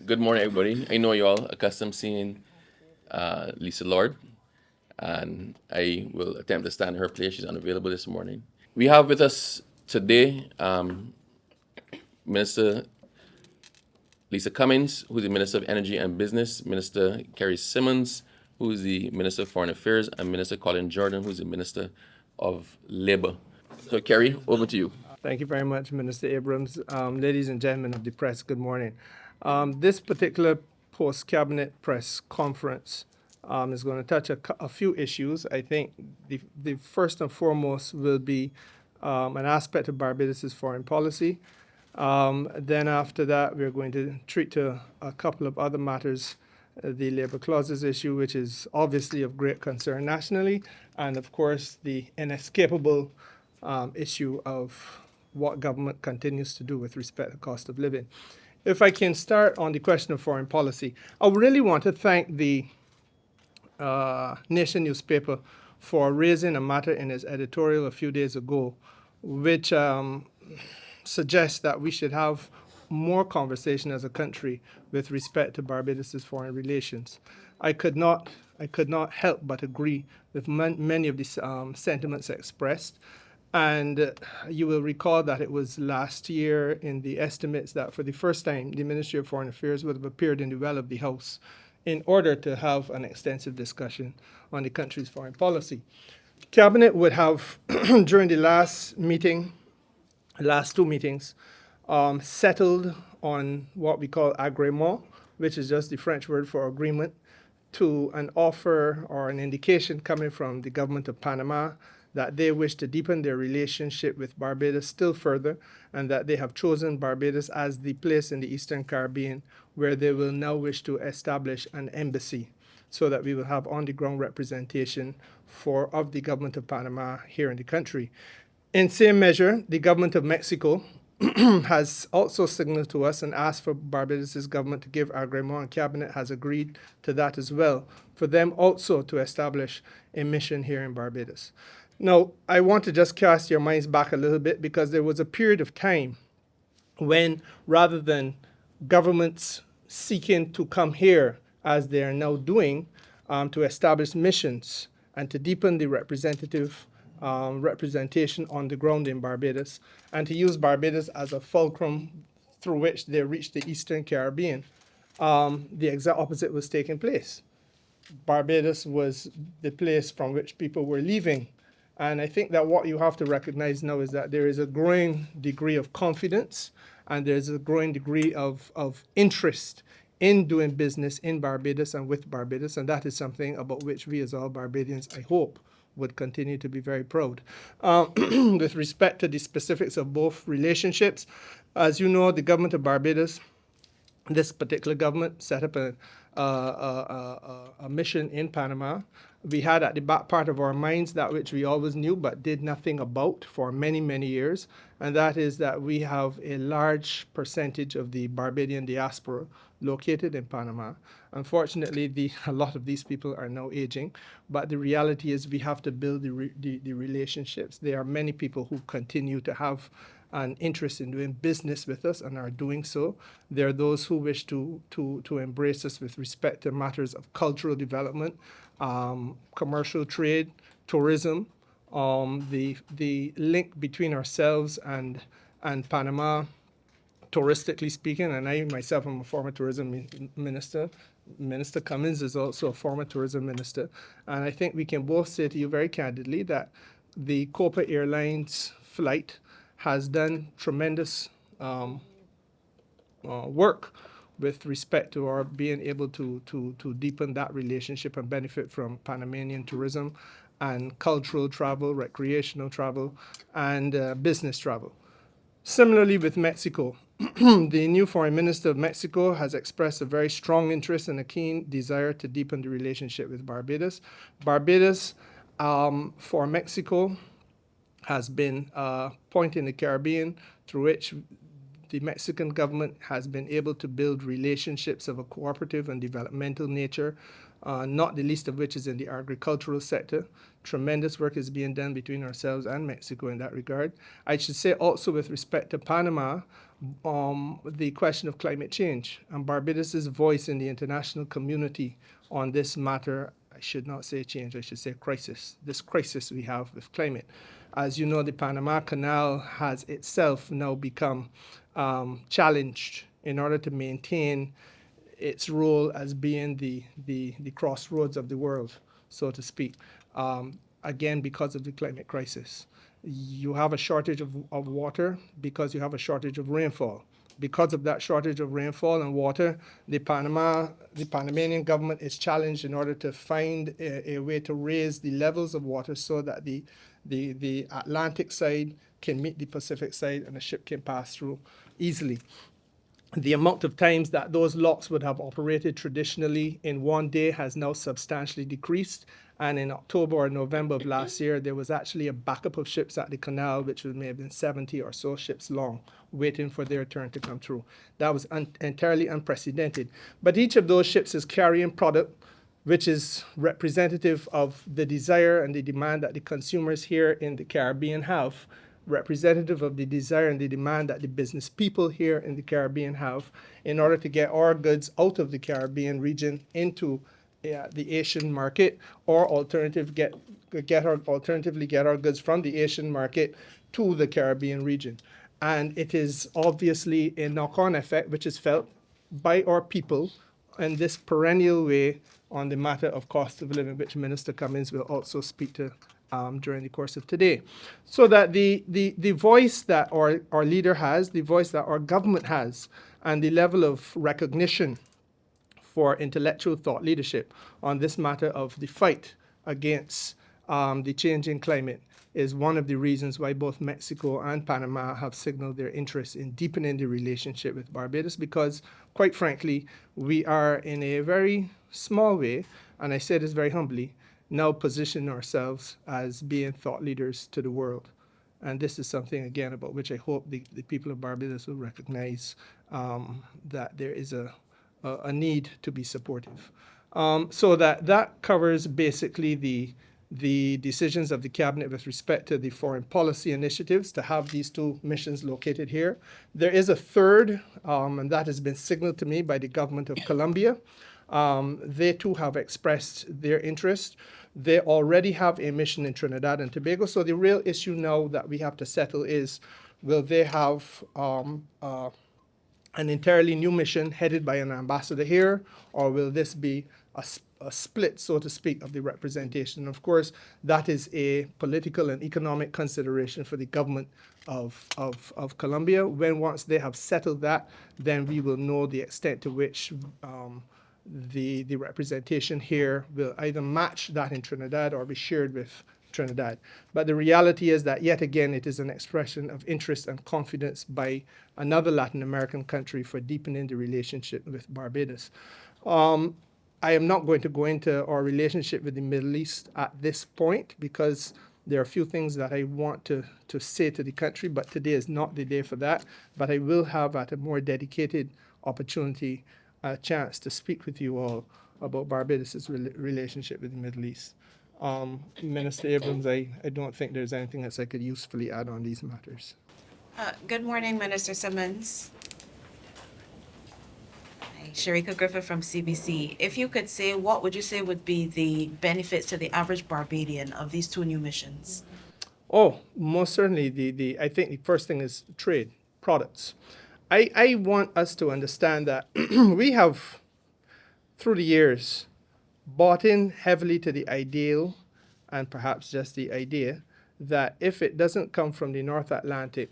Good morning, everybody. I know you're all accustomed seeing Lisa Lord, and I will attempt to stand in her place. She's unavailable this morning. We have with us today Minister Lisa Cummings, who's the Minister of Energy and Business, Minister Kerry Simmons, who's the Minister of Foreign Affairs, and Minister Colin Jordan, who's the Minister of Labor. So, Kerry, over to you. Thank you very much, Minister Abrams. Ladies and gentlemen of the press, good morning. This particular post-cabinet press conference is going to touch a few issues. I think the first and foremost will be an aspect of Barbados' foreign policy. Then after that, we're going to treat to a couple of other matters, the labor clauses issue, which is obviously of great concern nationally, and of course the inescapable issue of what government continues to do with respect to cost of living. If I can start on the question of foreign policy, I really want to thank the Nation newspaper for raising a matter in its editorial a few days ago, which suggests that we should have more conversation as a country with respect to Barbados' foreign relations. I could not help but agree with many of the sentiments expressed. And you will recall that it was last year in the estimates that for the first time, the Ministry of Foreign Affairs would have appeared in the well of the House in order to have an extensive discussion on the country's foreign policy. Cabinet would have, during the last two meetings, settled on what we call agrément, which is just the French word for agreement, to an offer or an indication coming from the government of Panama that they wish to deepen their relationship with Barbados still further, and that they have chosen Barbados as the place in the Eastern Caribbean where they will now wish to establish an embassy, so that we will have on-the-ground representation of the government of Panama here in the country. In same measure, the government of Mexico has also signaled to us and asked for Barbados' government to give agrément, and Cabinet has agreed to that as well, for them also to establish a mission here in Barbados. Now, I want to just cast your minds back a little bit, because there was a period of time when, rather than governments seeking to come here, as they are now doing, to establish missions and to deepen the representation on the ground in Barbados, and to use Barbados as a fulcrum through which they reach the Eastern Caribbean, the exact opposite was taking place. Barbados was the place from which people were leaving. And I think that what you have to recognize now is that there is a growing degree of confidence, and there's a growing degree of interest in doing business in Barbados and with Barbados. And that is something about which we as all Barbadians, I hope, would continue to be very proud. With respect to the specifics of both relationships, as you know, the government of Barbados, this particular government, set up a mission in Panama. We had at the back part of our minds that which we always knew but did nothing about for many, many years, and that is that we have a large percentage of the Barbadian diaspora located in Panama. Unfortunately, a lot of these people are now aging, but the reality is we have to build the relationships. There are many people who continue to have an interest in doing business with us and are doing so. There are those who wish to embrace us with respect to matters of cultural development, commercial trade, tourism, the link between ourselves and Panama, touristically speaking, and I myself am a former tourism minister. Minister Cummings is also a former tourism minister, and I think we can both say to you very candidly that the Copa Airlines flight has done tremendous work with respect to our being able to deepen that relationship and benefit from Panamanian tourism and cultural travel, recreational travel, and business travel. Similarly with Mexico, the new foreign minister of Mexico has expressed a very strong interest and a keen desire to deepen the relationship with Barbados. Barbados, for Mexico, has been a point in the Caribbean through which the Mexican government has been able to build relationships of a cooperative and developmental nature not the least of which is in the agricultural sector. Tremendous work is being done between ourselves and Mexico in that regard. I should say also with respect to Panama, the question of climate change and Barbados' voice in the international community on this matter. I should not say change, I should say crisis. This crisis we have with climate. As you know, the Panama Canal has itself now become challenged in order to maintain its role as being the crossroads of the world, so to speak, again, because of the climate crisis. You have a shortage of water because you have a shortage of rainfall. Because of that shortage of rainfall and water, the Panamanian government is challenged in order to find a way to raise the levels of water so that the Atlantic side can meet the Pacific side and the ship can pass through easily. The amount of times that those locks would have operated traditionally in one day has now substantially decreased. And in October or November of last year, there was actually a backup of ships at the canal, which may have been 70 or so ships long, waiting for their turn to come through. That was entirely unprecedented. But each of those ships is carrying product which is representative of the desire and the demand that the consumers here in the Caribbean have, representative of the desire and the demand that the business people here in the Caribbean have in order to get our goods out of the Caribbean region into the Asian market, or alternatively get our goods from the Asian market to the Caribbean region. And it is obviously a knock-on effect which is felt by our people in this perennial way on the matter of cost of living, which Minister Cummings will also speak to during the course of today. So that the voice that our leader has, the voice that our government has, and the level of recognition for intellectual thought leadership on this matter of the fight against the changing climate is one of the reasons why both Mexico and Panama have signaled their interest in deepening the relationship with Barbados, because, quite frankly, we are in a very small way, and I say this very humbly, now position ourselves as being thought leaders to the world. And this is something, again, about which I hope the people of Barbados will recognize that there is a need to be supportive. So that covers basically the decisions of the cabinet with respect to the foreign policy initiatives to have these two missions located here. There is a third, and that has been signaled to me by the government of Colombia. They too have expressed their interest. They already have a mission in Trinidad and Tobago. So the real issue now that we have to settle is, will they have an entirely new mission headed by an ambassador here, or will this be a split, so to speak, of the representation? Of course, that is a political and economic consideration for the government of Colombia. Once they have settled that, then we will know the extent to which the representation here will either match that in Trinidad or be shared with Trinidad. But the reality is that, yet again, it is an expression of interest and confidence by another Latin American country for deepening the relationship with Barbados. I am not going to go into our relationship with the Middle East at this point, because there are a few things that I want to say to the country, but today is not the day for that. But I will have, at a more dedicated opportunity, a chance to speak with you all about Barbados' relationship with the Middle East. Minister Abrams, I don't think there's anything else I could usefully add on these matters. Good morning, Minister Simmons. Hi, Sharika Griffith from CBC. If you could say, what would you say would be the benefits to the average Barbadian of these two new missions? Oh, most certainly. I think the first thing is trade, products. I want us to understand that we have, through the years, bought in heavily to the ideal, and perhaps just the idea, that if it doesn't come from the North Atlantic,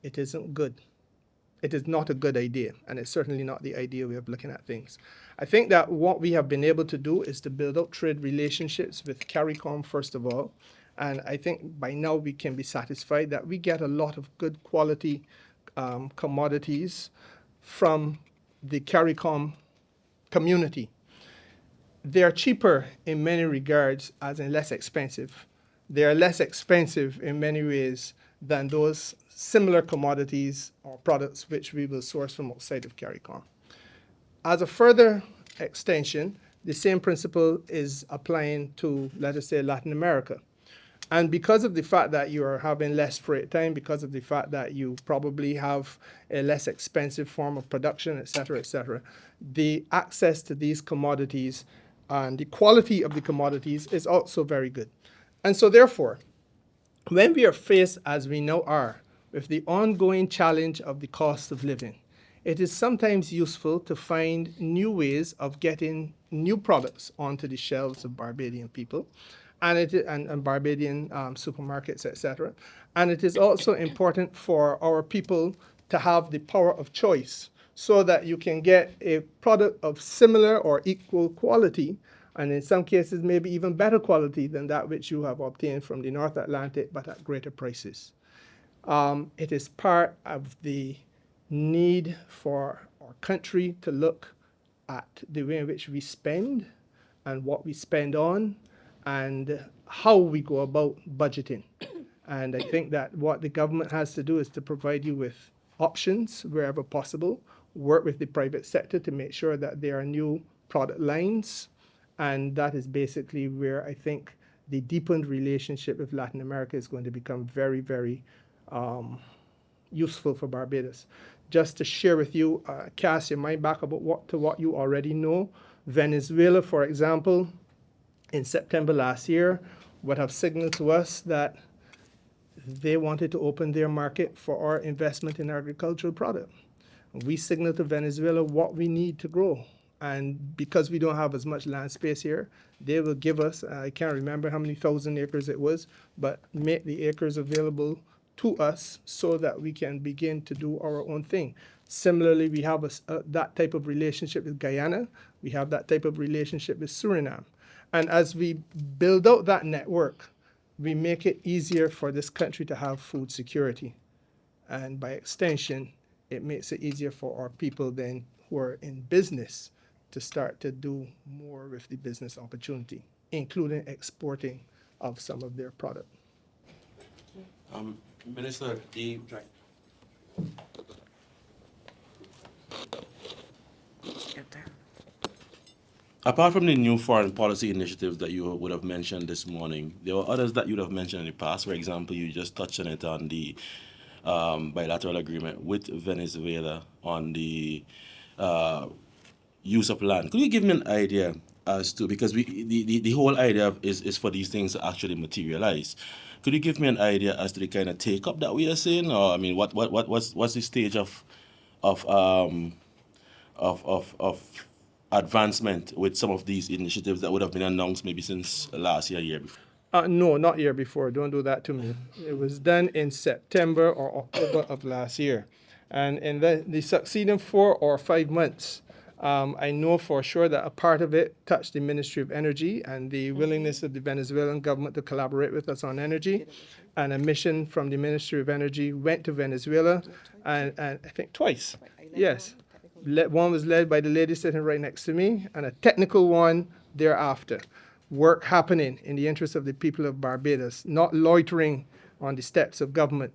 it isn't good. It is not a good idea, and it's certainly not the ideal way of looking at things. I think that what we have been able to do is to build up trade relationships with CARICOM, first of all, and I think by now we can be satisfied that we get a lot of good quality commodities from the CARICOM community. They are cheaper in many regards, as in less expensive. They are less expensive in many ways than those similar commodities or products which we will source from outside of CARICOM. As a further extension, the same principle is applying to, let us say, Latin America. And because of the fact that you are having less freight time, because of the fact that you probably have a less expensive form of production, et cetera, the access to these commodities and the quality of the commodities is also very good. And so therefore, when we are faced, as we now are, with the ongoing challenge of the cost of living, it is sometimes useful to find new ways of getting new products onto the shelves of Barbadian people and Barbadian supermarkets, etc. And it is also important for our people to have the power of choice so that you can get a product of similar or equal quality, and in some cases maybe even better quality than that which you have obtained from the North Atlantic, but at greater prices. It is part of the need for our country to look at the way in which we spend and what we spend on and how we go about budgeting. And I think that what the government has to do is to provide you with options wherever possible, work with the private sector to make sure that there are new product lines. And that is basically where I think the deepened relationship with Latin America is going to become very, very useful for Barbados. Just to share with you, cast your mind back about what you already know. Venezuela, for example, in September last year, would have signaled to us that they wanted to open their market for our investment in agricultural product. We signaled to Venezuela what we need to grow. And because we don't have as much land space here, they will give us, I can't remember how many thousand acres it was, but make the acres available to us so that we can begin to do our own thing. Similarly, we have that type of relationship with Guyana. We have that type of relationship with Suriname. And as we build out that network, we make it easier for this country to have food security. And by extension, it makes it easier for our people then who are in business to start to do more with the business opportunity, including exporting of some of their product. Minister, apart from the new foreign policy initiatives that you would have mentioned this morning, there were others that you would have mentioned in the past. For example, you just touched on it on the bilateral agreement with Venezuela on the use of land. Could you give me an idea as to, because the whole idea is for these things to actually materialize. Could you give me an idea as to the kind of take up that we are seeing, or I mean, what's the stage of of advancement with some of these initiatives that would have been announced maybe since last year before? No, not year before. Don't do that to me. It was done in September or October of last year. And in the succeeding 4 or 5 months, I know for sure that a part of it touched the Ministry of Energy and the willingness of the Venezuelan government to collaborate with us on energy. And a mission from the Ministry of Energy went to Venezuela, and I think twice. Yes. One was led by the lady sitting right next to me, and a technical one thereafter. Work happening in the interest of the people of Barbados, not loitering on the steps of government.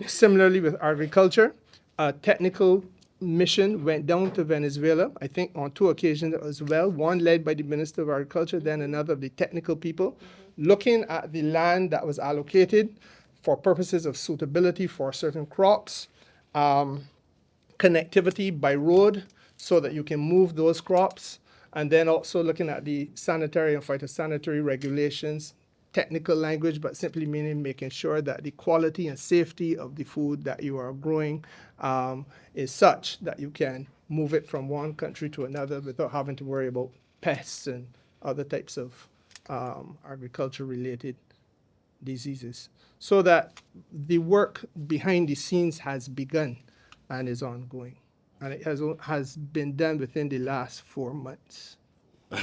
Similarly with agriculture, a technical mission went down to Venezuela, I think on 2 occasions as well, one led by the Minister of Agriculture, then another of the technical people, looking at the land that was allocated for purposes of suitability for certain crops, connectivity by road so that you can move those crops, and then also looking at the sanitary and phytosanitary regulations, technical language, but simply meaning making sure that the quality and safety of the food that you are growing is such that you can move it from one country to another without having to worry about pests and other types of agriculture-related diseases. So that the work behind the scenes has begun and is ongoing. And it has been done within the last 4 months. All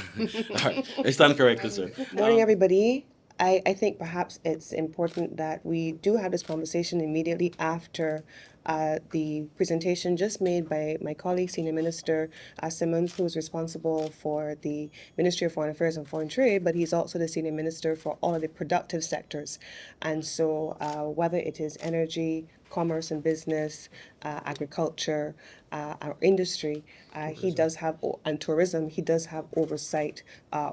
right. I stand corrected, sir. Morning, everybody. I think perhaps it's important that we do have this conversation immediately after the presentation just made by my colleague, Senior Minister Simmons, who is responsible for the Ministry of Foreign Affairs and Foreign Trade, but he's also the Senior Minister for all of the productive sectors. And so whether it is energy, commerce and business, agriculture, our industry, he does have, and tourism, he does have oversight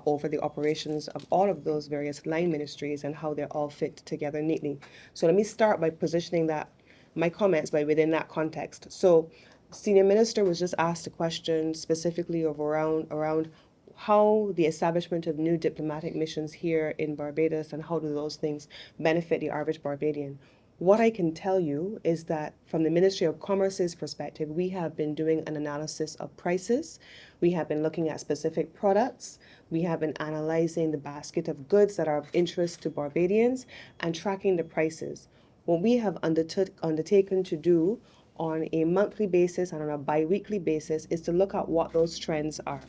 over the operations of all of those various line ministries and how they're all fit together neatly. So let me start by positioning that, my comments by within that context. So Senior Minister was just asked a question specifically of around how the establishment of new diplomatic missions here in Barbados and how do those things benefit the average Barbadian. What I can tell you is that from the Ministry of Commerce's perspective, we have been doing an analysis of prices. We have been looking at specific products. We have been analyzing the basket of goods that are of interest to Barbadians and tracking the prices. What we have undertaken to do on a monthly basis and on a bi-weekly basis is to look at what those trends are.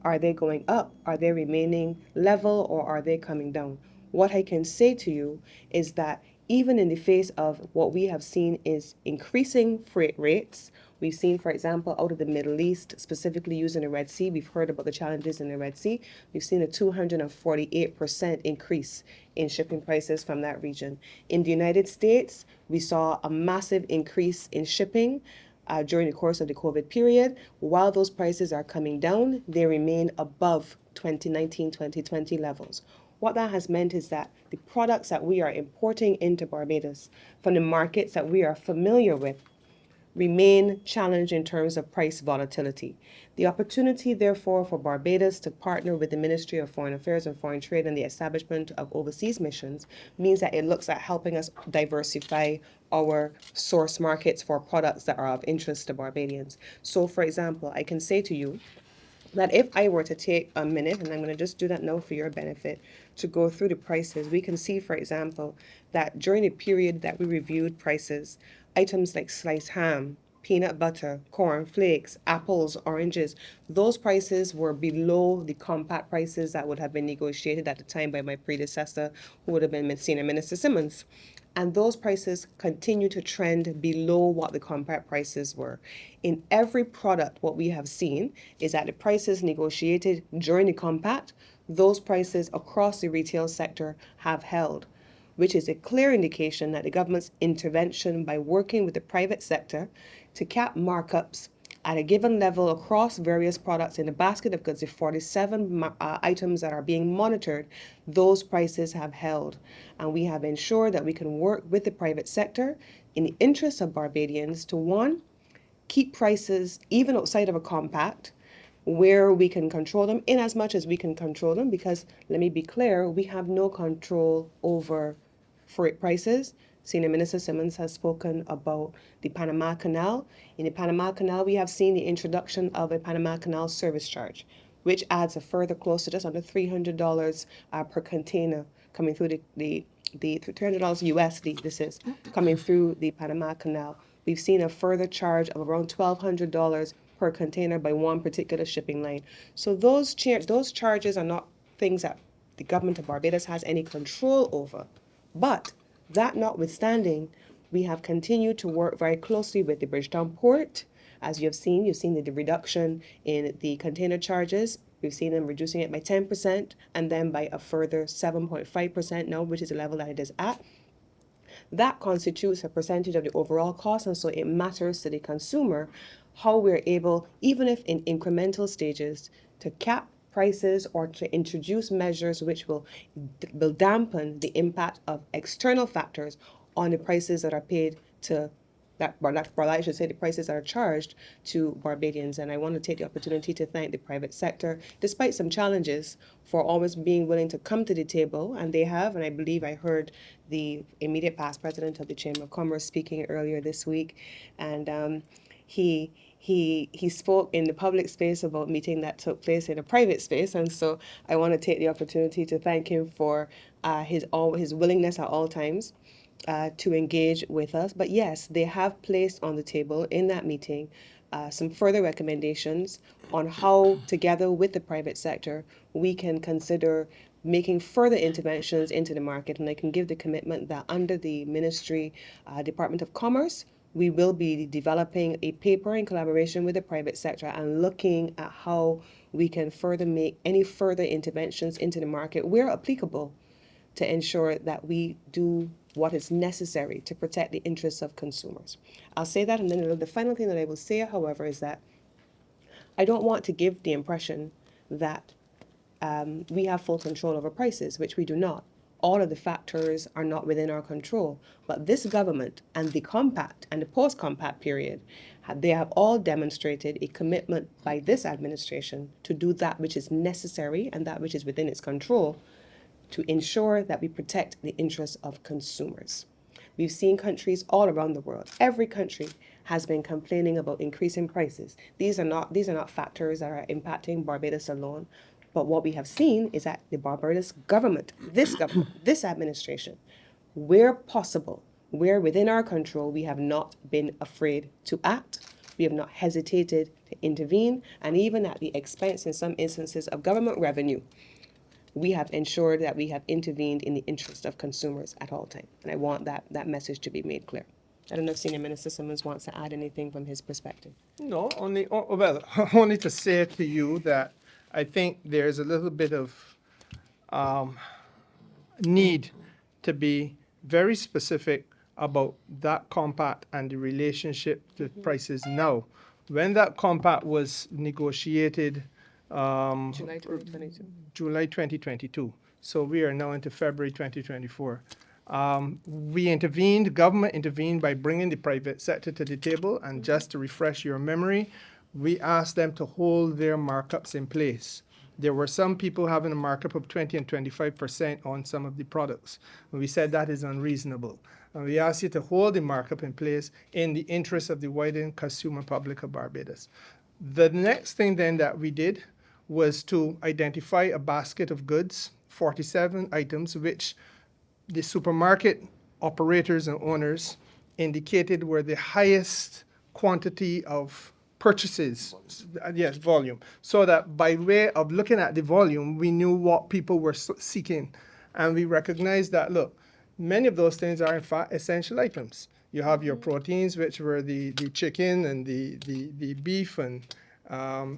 Are they going up? Are they remaining level, or are they coming down? What I can say to you is that even in the face of what we have seen is increasing freight rates, we've seen, for example, out of the Middle East, specifically using the Red Sea, we've heard about the challenges in the Red Sea. We've seen a 248% increase in shipping prices from that region. In the United States, we saw a massive increase in shipping during the course of the COVID period. While those prices are coming down, they remain above 2019, 2020 levels. What that has meant is that the products that we are importing into Barbados from the markets that we are familiar with remain challenged in terms of price volatility. The opportunity, therefore, for Barbados to partner with the Ministry of Foreign Affairs and Foreign Trade in the establishment of overseas missions means that it looks at helping us diversify our source markets for products that are of interest to Barbadians. So, for example, I can say to you that if I were to take a minute, and I'm going to just do that now for your benefit, to go through the prices, we can see, for example, that during the period that we reviewed prices, items like sliced ham, peanut butter, corn flakes, apples, oranges, those prices were below the compact prices that would have been negotiated at the time by my predecessor, who would have been Senior Minister Simmons. And those prices continue to trend below what the compact prices were. In every product, what we have seen is that the prices negotiated during the compact, those prices across the retail sector have held, which is a clear indication that the government's intervention by working with the private sector to cap markups at a given level across various products in the basket of goods, the 47 items that are being monitored, those prices have held. And we have ensured that we can work with the private sector in the interest of Barbadians to, one, keep prices even outside of a compact where we can control them in as much as we can control them, because let me be clear, we have no control over freight prices. Senior Minister Simmons has spoken about the Panama Canal. In the Panama Canal, we have seen the introduction of a Panama Canal service charge, which adds a further close to just under $300 per container coming through the $300 USD, this is, coming through the Panama Canal. We've seen a further charge of around $1,200 per container by one particular shipping line. So those charges are not things that the government of Barbados has any control over. But that notwithstanding, we have continued to work very closely with the Bridgetown Port. As you've seen the reduction in the container charges. We've seen them reducing it by 10% and then by a further 7.5% now, which is the level that it is at. That constitutes a percentage of the overall cost, and so it matters to the consumer how we're able, even if in incremental stages, to cap prices or to introduce measures which will dampen the impact of external factors on the prices that are paid to I should say the prices that are charged to Barbadians. And I want to take the opportunity to thank the private sector, despite some challenges, for always being willing to come to the table. And they have, and I believe I heard the immediate past president of the Chamber of Commerce speaking earlier this week. And he spoke in the public space about a meeting that took place in a private space. And so I want to take the opportunity to thank him for his willingness at all times to engage with us. But yes, they have placed on the table in that meeting some further recommendations on how, together with the private sector, we can consider making further interventions into the market. And I can give the commitment that under the Ministry, Department of Commerce, we will be developing a paper in collaboration with the private sector and looking at how we can further make any further interventions into the market where applicable to ensure that we do what is necessary to protect the interests of consumers. I'll say that, and then the final thing that I will say, however, is that I don't want to give the impression that we have full control over prices, which we do not. All of the factors are not within our control. But this government and the compact and the post-compact period, they have all demonstrated a commitment by this administration to do that which is necessary and that which is within its control to ensure that we protect the interests of consumers. We've seen countries all around the world. Every country has been complaining about increasing prices. These are not factors that are impacting Barbados alone. But what we have seen is that the Barbados government, this administration, where possible, where within our control, we have not been afraid to act. We have not hesitated to intervene, and even at the expense in some instances of government revenue, we have ensured that we have intervened in the interest of consumers at all times. And I want that message to be made clear. I don't know if Senior Minister Simmons wants to add anything from his perspective. No, well, only to say to you that I think there's a little bit of need to be very specific about that compact and the relationship to prices now. When that compact was negotiated, July 2022. July 2022. So we are now into February 2024. We intervened, government intervened by bringing the private sector to the table. And just to refresh your memory, we asked them to hold their markups in place. There were some people having a markup of 20 and 25% on some of the products. And we said that is unreasonable. And we asked you to hold the markup in place in the interest of the wider consumer public of Barbados. The next thing then that we did was to identify a basket of goods, 47 items, which the supermarket operators and owners indicated were the highest quantity of purchases, yes, volume, so that by way of looking at the volume, we knew what people were seeking. And we recognized that, look, many of those things are in fact essential items. You have your proteins, which were the chicken and the beef and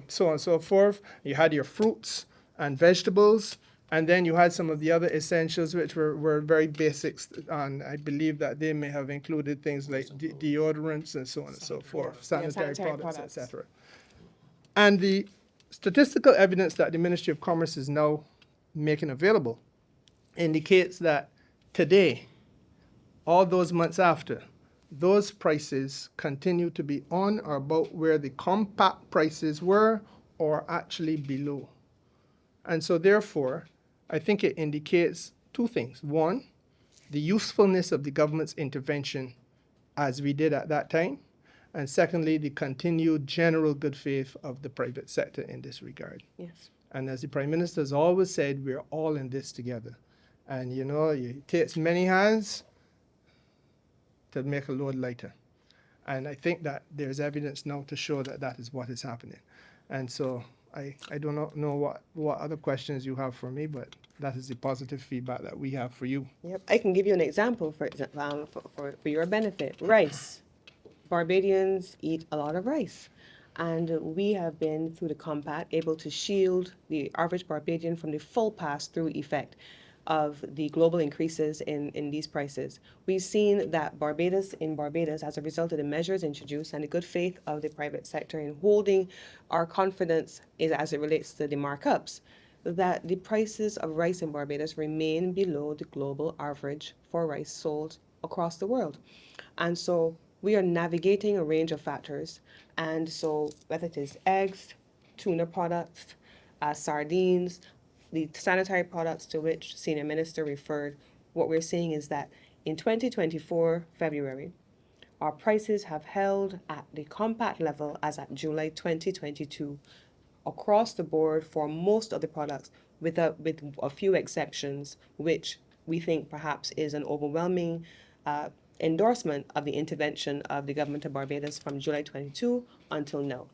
so on and so forth. You had your fruits and vegetables, and then you had some of the other essentials, which were very basics. And I believe that they may have included things like deodorants and so on and so forth, sanitary products, etc. And the statistical evidence that the Ministry of Commerce is now making available indicates that today, all those months after, those prices continue to be on or about where the compact prices were or actually below. And so therefore, I think it indicates two things. One, the usefulness of the government's intervention as we did at that time. And secondly, the continued general good faith of the private sector in this regard. Yes. And as the Prime Minister has always said, we're all in this together. And you know, it takes many hands to make a load lighter. And I think that there's evidence now to show that that is what is happening. And so I do not know what other questions you have for me, but that is the positive feedback that we have for you. Yep. I can give you an example for your benefit. Rice. Barbadians eat a lot of rice. And we have been, through the compact, able to shield the average Barbadian from the full pass-through effect of the global increases in these prices. We've seen that Barbados, as a result of the measures introduced and the good faith of the private sector in holding our confidence as it relates to the markups, that the prices of rice in Barbados remain below the global average for rice sold across the world. And so we are navigating a range of factors. And so whether it is eggs, tuna products, sardines, the sanitary products to which Senior Minister referred, what we're seeing is that in 2024, February, our prices have held at the compact level as at July 2022 across the board for most of the products, with a few exceptions, which we think perhaps is an overwhelming endorsement of the intervention of the government of Barbados from July 22 until now.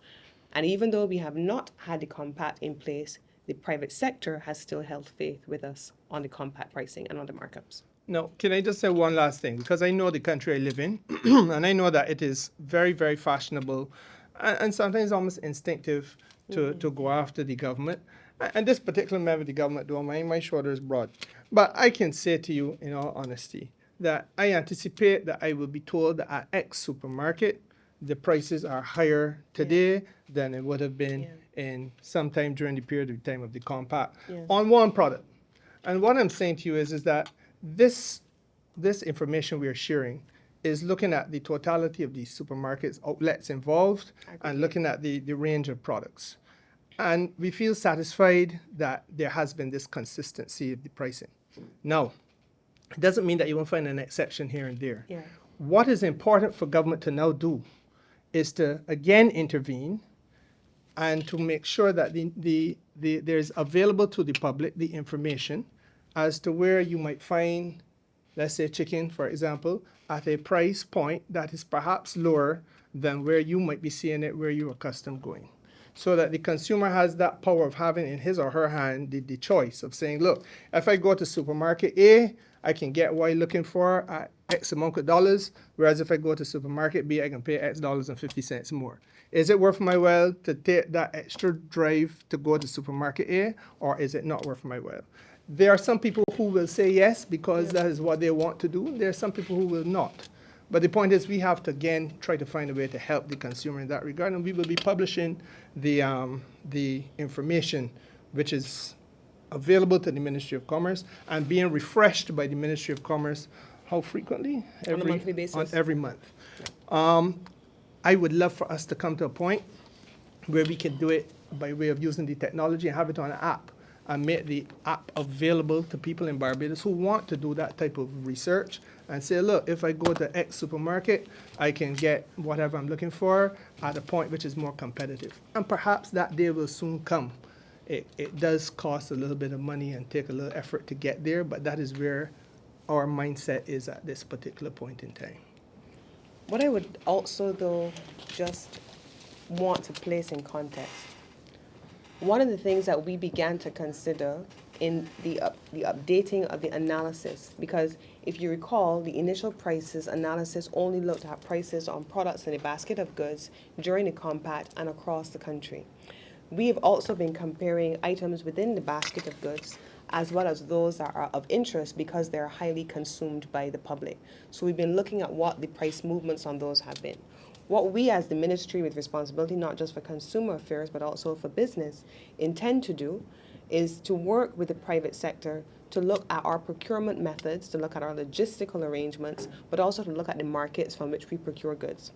And even though we have not had the compact in place, the private sector has still held faith with us on the compact pricing and on the markups. No, can I just say one last thing? Because I know the country I live in, and I know that it is very, very fashionable and sometimes almost instinctive to go after the government. And this particular member of the government, don't mind, my shoulder is broad. But I can say to you, in all honesty, that I anticipate that I will be told that at X supermarket, the prices are higher today than it would have been in sometime during the period of time of the compact Yes. on one product. And what I'm saying to you is that this this information we are sharing is looking at the totality of the supermarkets outlets involved and looking at the range of products. And we feel satisfied that there has been this consistency of the pricing. Now, it doesn't mean that you won't find an exception here and there. Yeah. What is important for government to now do is to again intervene and to make sure that there's available to the public the information as to where you might find, let's say, chicken, for example, at a price point that is perhaps lower than where you might be seeing it where you're accustomed going. So that the consumer has that power of having in his or her hand the choice of saying, look, if I go to supermarket A, I can get what I'm looking for at X amount of dollars, whereas if I go to supermarket B, I can pay X dollars and 50 cents more. Is it worth my while to take that extra drive to go to supermarket A, or is it not worth my while? There are some people who will say yes because that is what they want to do. There are some people who will not. But the point is, we have to again try to find a way to help the consumer in that regard, and we will be publishing the information which is available to the Ministry of Commerce and being refreshed by the Ministry of Commerce. How frequently? On a monthly basis. On every month. I would love for us to come to a point where we can do it by way of using the technology and have it on an app and make the app available to people in Barbados who want to do that type of research and say, look, if I go to X supermarket, I can get whatever I'm looking for at a point which is more competitive. And perhaps that day will soon come. It does cost a little bit of money and take a little effort to get there, but that is where our mindset is at this particular point in time. What I would also, though, just want to place in context, one of the things that we began to consider in the updating of the analysis, because if you recall, the initial prices analysis only looked at prices on products in a basket of goods during the compact and across the country. We have also been comparing items within the basket of goods as well as those that are of interest because they're highly consumed by the public. So we've been looking at what the price movements on those have been. What we as the ministry with responsibility not just for consumer affairs but also for business intend to do is to work with the private sector to look at our procurement methods, to look at our logistical arrangements, but also to look at the markets from which we procure goods.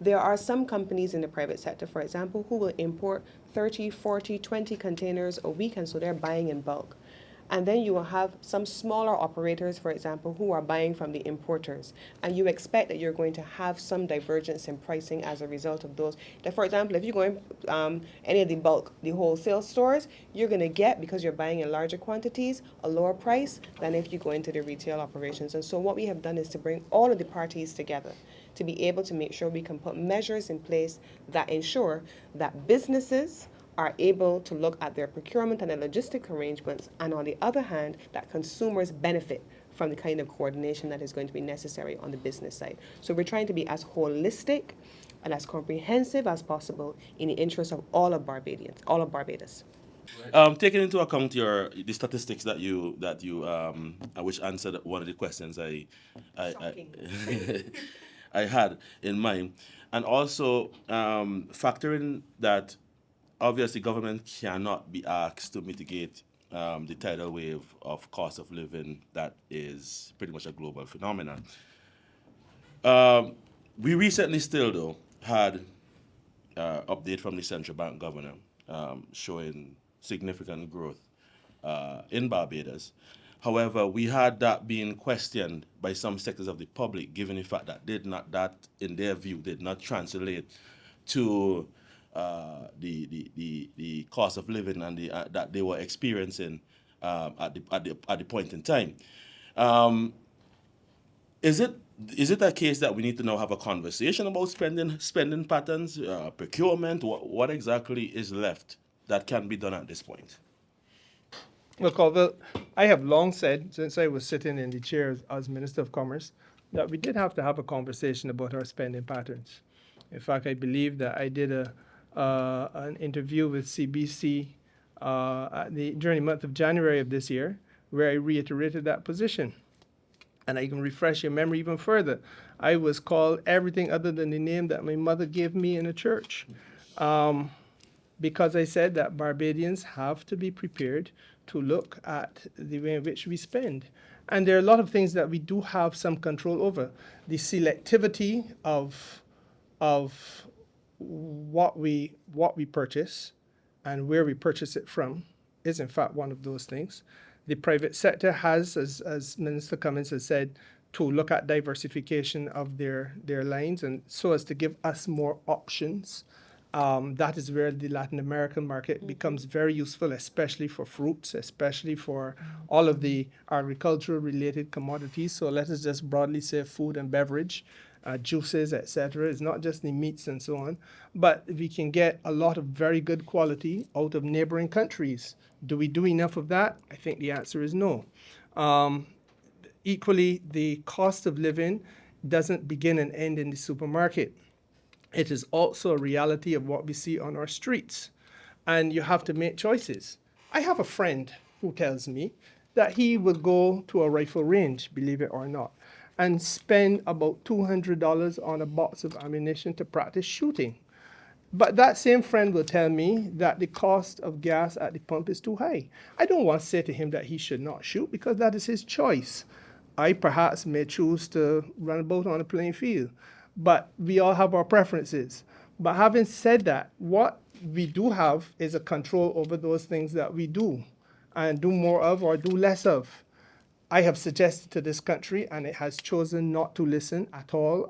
There are some companies in the private sector, for example, who will import 30, 40, 20 containers a week, and so they're buying in bulk. And then you will have some smaller operators, for example, who are buying from the importers. And you expect that you're going to have some divergence in pricing as a result of those. That, for example, if you go in any of the bulk, the wholesale stores, you're going to get, because you're buying in larger quantities, a lower price than if you go into the retail operations. And so what we have done is to bring all of the parties together to be able to make sure we can put measures in place that ensure that businesses are able to look at their procurement and their logistic arrangements, and on the other hand, that consumers benefit from the kind of coordination that is going to be necessary on the business side. So we're trying to be as holistic and as comprehensive as possible in the interest of all of Barbadians, all of Barbados. Taking into account the statistics which answered one of the questions I I had in mind, and also factoring that obviously government cannot be asked to mitigate the tidal wave of cost of living that is pretty much a global phenomenon. We recently still though had update from the central bank governor showing significant growth in Barbados. However, we had that being questioned by some sectors of the public, given the fact that in their view did not translate to the cost of living and that they were experiencing at the point in time. Is it a case that we need to now have a conversation about spending patterns, procurement? What exactly is left that can be done at this point? Look, although I have long said, since I was sitting in the chair as Minister of Commerce, that we did have to have a conversation about our spending patterns. In fact, I believe that I did an interview with CBC during the month of January of this year, where I reiterated that position. And I can refresh your memory even further. I was called everything other than the name that my mother gave me in a church. Because I said that Barbadians have to be prepared to look at the way in which we spend. And there are a lot of things that we do have some control over. The selectivity of what we purchase and where we purchase it from is in fact one of those things. The private sector has, as Minister Cummins has said, to look at diversification of their lines and so as to give us more options. That is where the Latin American market becomes very useful, especially for fruits, especially for all of the agricultural related commodities. So let us just broadly say food and beverage, juices, etc. It's not just the meats and so on, but we can get a lot of very good quality out of neighboring countries. Do we do enough of that? I think the answer is no. Equally, the cost of living doesn't begin and end in the supermarket. It is also a reality of what we see on our streets. And you have to make choices. I have a friend who tells me that he will go to a rifle range, believe it or not, and spend about $200 on a box of ammunition to practice shooting. But that same friend will tell me that the cost of gas at the pump is too high. I don't want to say to him that he should not shoot because that is his choice. I perhaps may choose to run about on a playing field, but we all have our preferences. But having said that, what we do have is a control over those things that we do and do more of or do less of. I have suggested to this country, and it has chosen not to listen at all,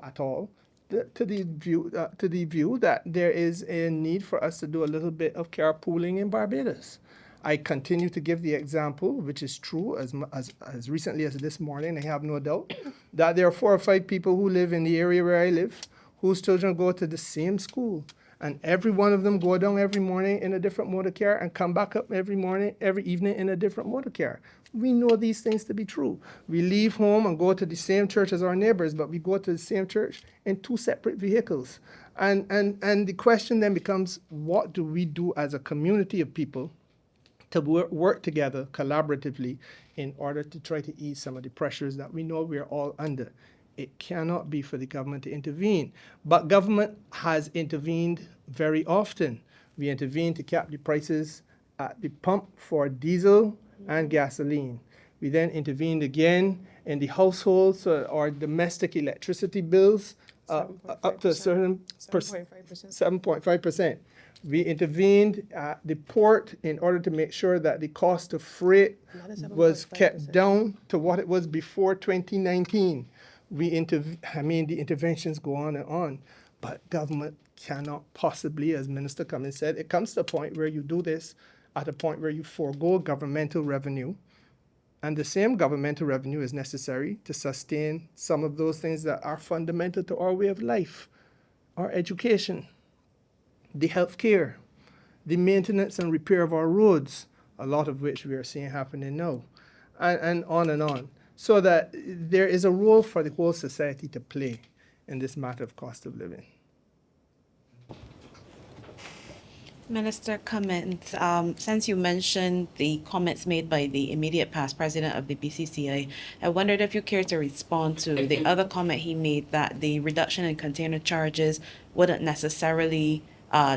to the view that there is a need for us to do a little bit of carpooling in Barbados. I continue to give the example, which is true as recently as this morning, I have no doubt, that there are 4 or 5 people who live in the area where I live whose children go to the same school. And every one of them go down every morning in a different motor car and come back up every evening in a different motor car. We know these things to be true. We leave home and go to the same church as our neighbors, but we go to the same church in 2 separate vehicles. And the question then becomes, what do we do as a community of people to work together collaboratively in order to try to ease some of the pressures that we know we're all under? It cannot be for the government to intervene. But government has intervened very often. We intervened to cap the prices at the pump for diesel and gasoline. We then intervened again in the households or domestic electricity bills up to a certain 7.5%. We intervened at the port in order to make sure that the cost of freight was kept down to what it was before 2019. The interventions go on and on, but government cannot possibly, as Minister Cummins said, it comes to a point where you do this at a point where you forego governmental revenue, and the same governmental revenue is necessary to sustain some of those things that are fundamental to our way of life, our education, the health care, the maintenance and repair of our roads, a lot of which we are seeing happening now, and on and on. So that there is a role for the whole society to play in this matter of cost of living. Minister Cummins, since you mentioned the comments made by the immediate past president of the BCCI, I wondered if you care to respond to the other comment he made that the reduction in container charges wouldn't necessarily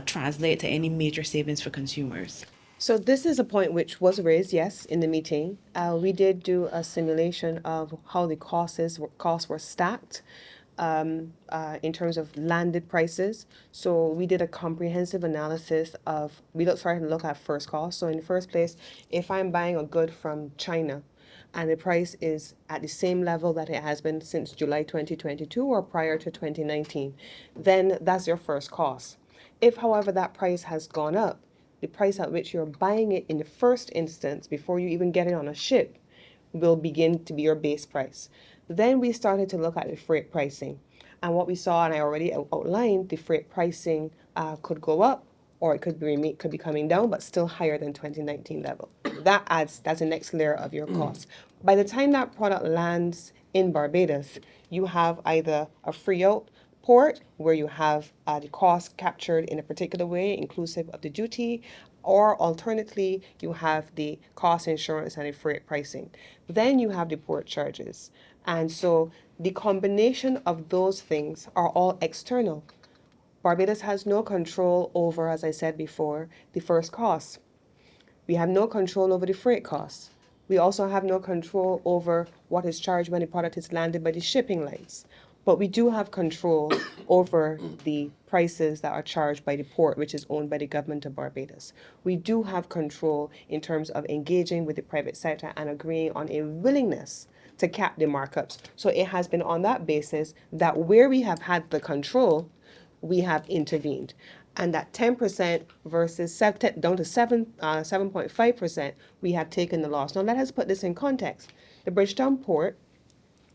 translate to any major savings for consumers. So this is a point which was raised, yes, in the meeting. We did do a simulation of how the costs were stacked in terms of landed prices. So we did a comprehensive analysis of, started to look at first cost. So in the first place, if I'm buying a good from China and the price is at the same level that it has been since July 2022 or prior to 2019, then that's your first cost. If, however, that price has gone up, the price at which you're buying it in the first instance, before you even get it on a ship, will begin to be your base price. Then we started to look at the freight pricing. And what we saw, and I already outlined, the freight pricing could go up or it could be coming down, but still higher than 2019 level. That's the next layer of your cost. By the time that product lands in Barbados, you have either a free out port where you have the cost captured in a particular way, inclusive of the duty, or alternately, you have the cost insurance and the freight pricing. Then you have the port charges. And so the combination of those things are all external. Barbados has no control over, as I said before, the first costs. We have no control over the freight costs. We also have no control over what is charged when the product is landed by the shipping lines. But we do have control over the prices that are charged by the port, which is owned by the government of Barbados. We do have control in terms of engaging with the private sector and agreeing on a willingness to cap the markups. So it has been on that basis that where we have had the control, we have intervened. And that 10% versus down to 7.5%, we have taken the loss. Now let us put this in context. The Bridgetown port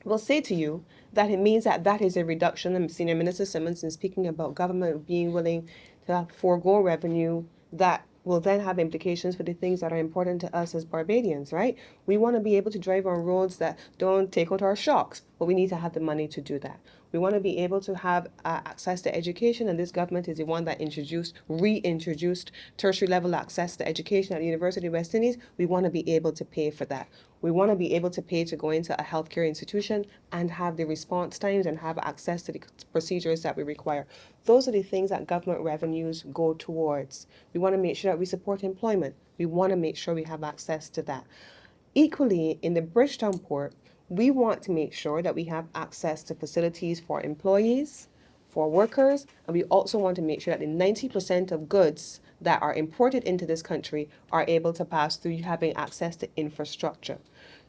will say to you that it means that that is a reduction. And Senior Minister Simmons is speaking about government being willing to forego revenue that will then have implications for the things that are important to us as Barbadians, right? We want to be able to drive on roads that don't take out our shocks, but we need to have the money to do that. We want to be able to have access to education, and this government is the one that reintroduced tertiary level access to education at the University of West Indies. We want to be able to pay for that. We want to be able to pay to go into a healthcare institution and have the response times and have access to the procedures that we require. Those are the things that government revenues go towards. We want to make sure that we support employment. We want to make sure we have access to that. Equally, in the Bridgetown port, we want to make sure that we have access to facilities for employees, for workers, and we also want to make sure that the 90% of goods that are imported into this country are able to pass through having access to infrastructure.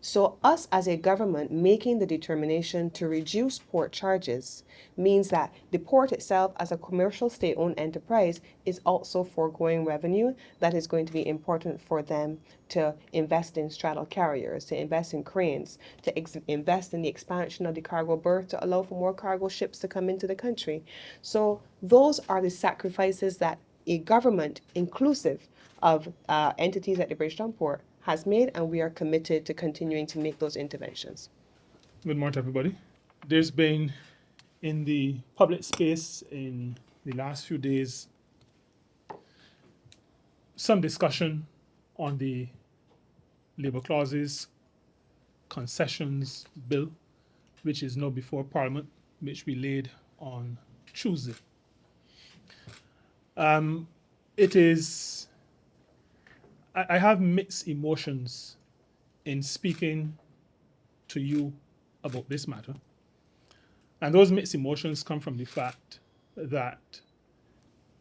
So us as a government making the determination to reduce port charges means that the port itself as a commercial state-owned enterprise is also foregoing revenue that is going to be important for them to invest in straddle carriers, to invest in cranes, to invest in the expansion of the cargo berth to allow for more cargo ships to come into the country. So those are the sacrifices that a government inclusive of entities at the Bridgetown port has made, and we are committed to continuing to make those interventions. Good morning, everybody. There's been in the public space in the last few days some discussion on the labor clauses concessions bill, which is now before Parliament, which we laid on Tuesday. It is, I have mixed emotions in speaking to you about this matter. And those mixed emotions come from the fact that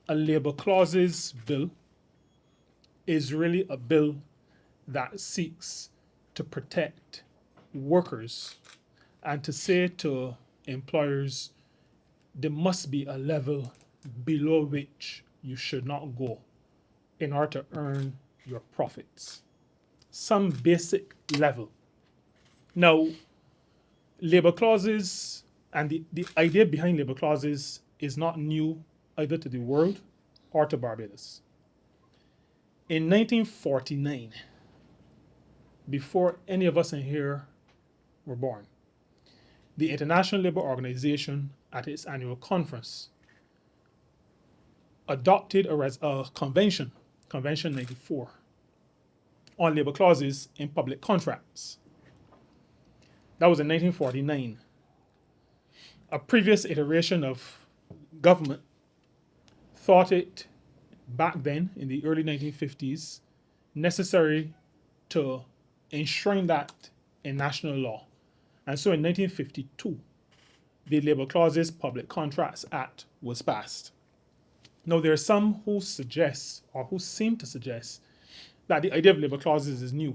a labor clauses bill is really a bill that seeks to protect workers and to say to employers, there must be a level below which you should not go in order to earn your profits. Some basic level. Now, labor clauses and the idea behind labor clauses is not new either to the world or to Barbados. In 1949, before any of us in here were born, the International Labour Organization at its annual conference adopted a convention, Convention 94, on labor clauses in public contracts. That was in 1949. A previous iteration of government thought it, back then in the early 1950s, necessary to enshrine that in national law. And so in 1952, the Labor Clauses Public Contracts Act was passed. Now, there are some who suggest, or who seem to suggest, that the idea of labor clauses is new.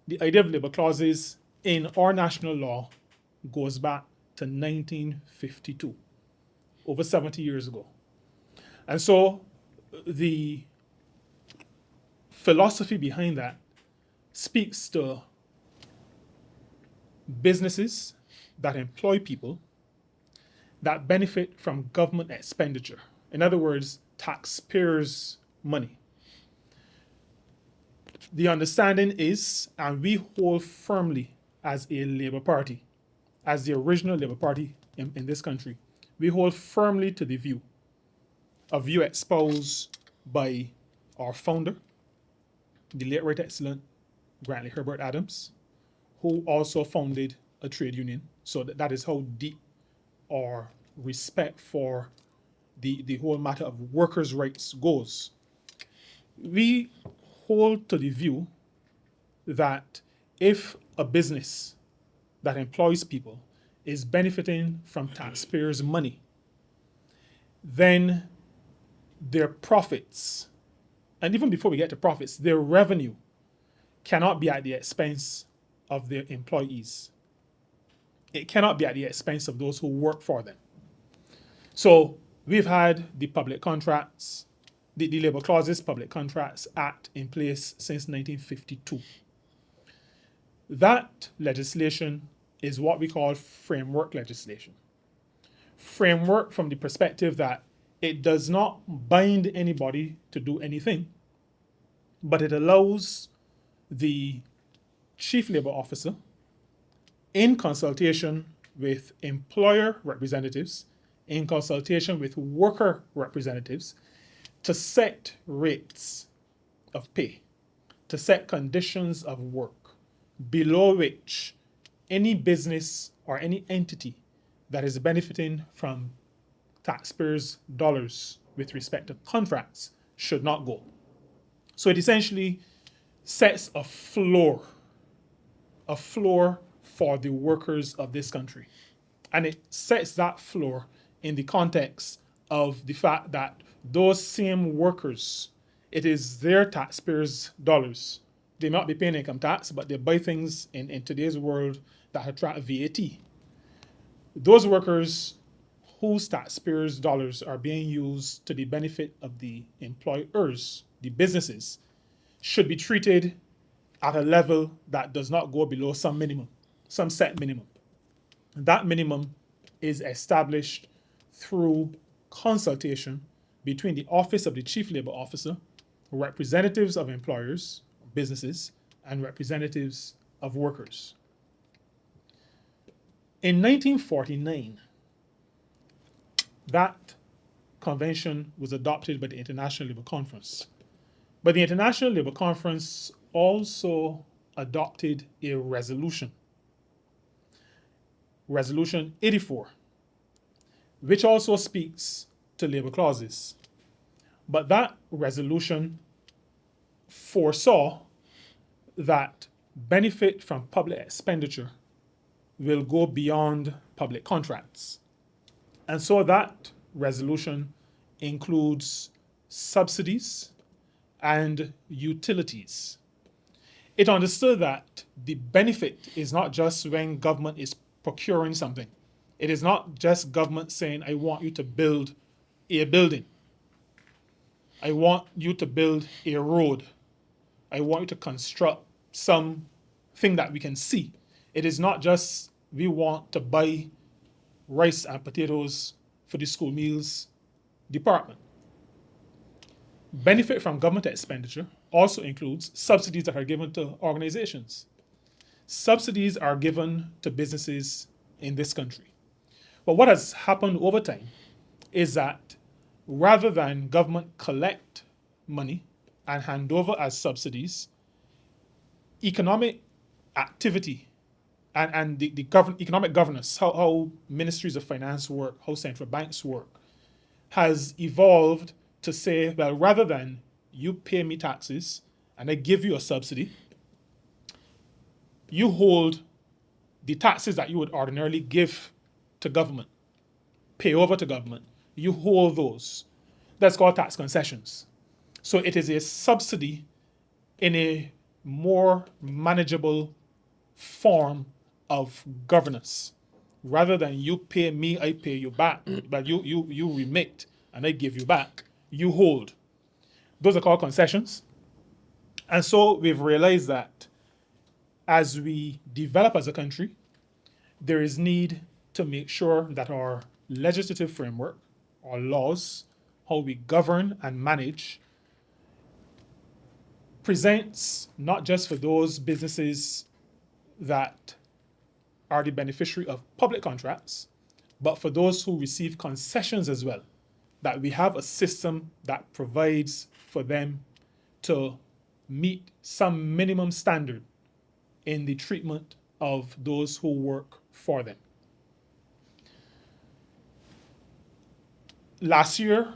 The idea of labor clauses in our national law goes back to 1952, over 70 years ago. And so the philosophy behind that speaks to businesses that employ people that benefit from government expenditure. In other words, taxpayers' money. The understanding is, and we hold firmly as a Labour Party, as the original Labour Party in this country, we hold firmly to the view, a view espoused by our founder, the late Right Excellent Grantley Herbert Adams, who also founded a trade union. So that is how deep our respect for the whole matter of workers' rights goes. We hold to the view that if a business that employs people is benefiting from taxpayers' money, then their profits, and even before we get to profits, their revenue cannot be at the expense of their employees. It cannot be at the expense of those who work for them. So we've had the public contracts, the Labor Clauses Public Contracts Act in place since 1952. That legislation is what we call framework legislation. Framework from the perspective that it does not bind anybody to do anything, but it allows the chief labor officer, in consultation with employer representatives, in consultation with worker representatives, to set rates of pay, to set conditions of work below which any business or any entity that is benefiting from taxpayers' dollars with respect to contracts should not go. So it essentially sets a floor for the workers of this country. And it sets that floor in the context of the fact that those same workers, it is their taxpayers' dollars. They may not be paying income tax, but they buy things in today's world that attract VAT. Those workers whose taxpayers' dollars are being used to the benefit of the employers, the businesses, should be treated at a level that does not go below some minimum, some set minimum. That minimum is established through consultation between the Office of the Chief Labor Officer, representatives of employers, businesses, and representatives of workers. In 1949, that convention was adopted by the International Labour Conference. But the International Labour Conference also adopted a resolution, Resolution 84, which also speaks to labor clauses. But that resolution foresaw that benefit from public expenditure will go beyond public contracts. And so that resolution includes subsidies and utilities. It understood that the benefit is not just when government is procuring something. It is not just government saying, I want you to build a building. I want you to build a road. I want you to construct something that we can see. It is not just we want to buy rice and potatoes for the school meals department. Benefit from government expenditure also includes subsidies that are given to organizations. Subsidies are given to businesses in this country. But what has happened over time is that rather than government collect money and hand over as subsidies, economic activity and the economic governance, how ministries of finance work, how central banks work, has evolved to say, well, rather than you pay me taxes and I give you a subsidy, you hold the taxes that you would ordinarily give to government, pay over to government, you hold those. That's called tax concessions. So it is a subsidy in a more manageable form of governance. Rather than you pay me, I pay you back, but you remit and I give you back, you hold. Those are called concessions. And so we've realized that as we develop as a country, there is need to make sure that our legislative framework, our laws, how we govern and manage, presents not just for those businesses that are the beneficiary of public contracts, but for those who receive concessions as well, that we have a system that provides for them to meet some minimum standard in the treatment of those who work for them. Last year,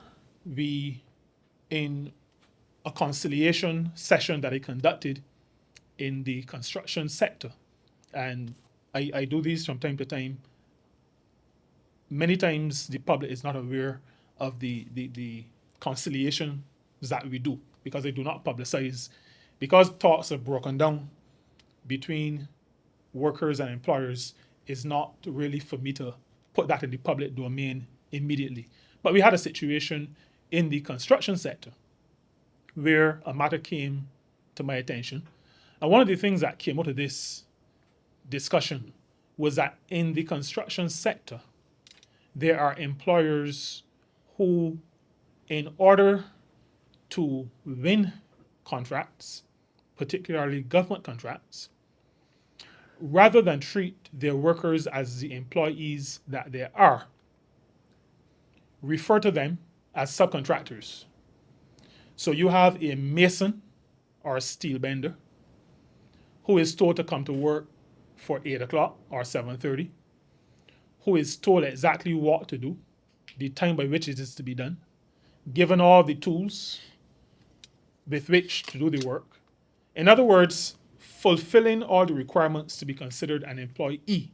we, in a conciliation session that I conducted in the construction sector, and I do these from time to time. Many times the public is not aware of the conciliations that we do because they do not publicize, because talks are broken down between workers and employers. Is not really for me to put that in the public domain immediately. But we had a situation in the construction sector where a matter came to my attention. And one of the things that came out of this discussion was that in the construction sector, there are employers who, in order to win contracts, particularly government contracts, rather than treat their workers as the employees that they are, refer to them as subcontractors. So you have a mason or a steel bender who is told to come to work for 8 o'clock or 7:30, who is told exactly what to do, the time by which it is to be done, given all the tools with which to do the work. In other words, fulfilling all the requirements to be considered an employee.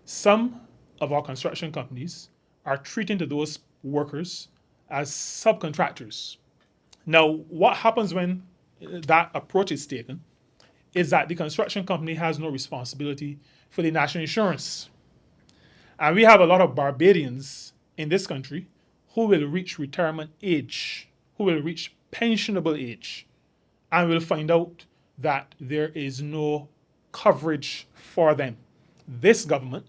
Some of our construction companies are treating to those workers as subcontractors. Now, what happens when that approach is taken is that the construction company has no responsibility for the national insurance. And we have a lot of Barbadians in this country who will reach retirement age, who will reach pensionable age, and will find out that there is no coverage for them. This government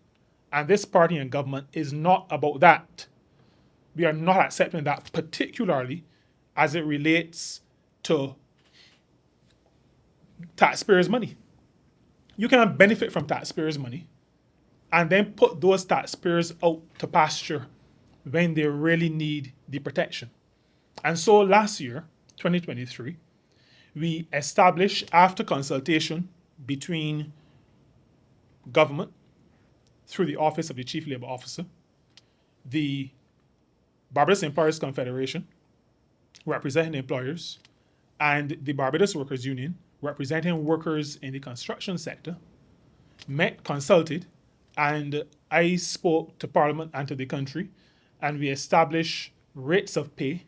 and this party in government is not about that. We are not accepting that, particularly as it relates to taxpayers' money. You cannot benefit from taxpayers' money and then put those taxpayers out to pasture when they really need the protection. And so last year, 2023, we established, after consultation between government through the Office of the Chief Labor Officer, the Barbados Employers Confederation, representing employers, and the Barbados Workers Union, representing workers in the construction sector, met, consulted, and I spoke to Parliament and to the country, and we established rates of pay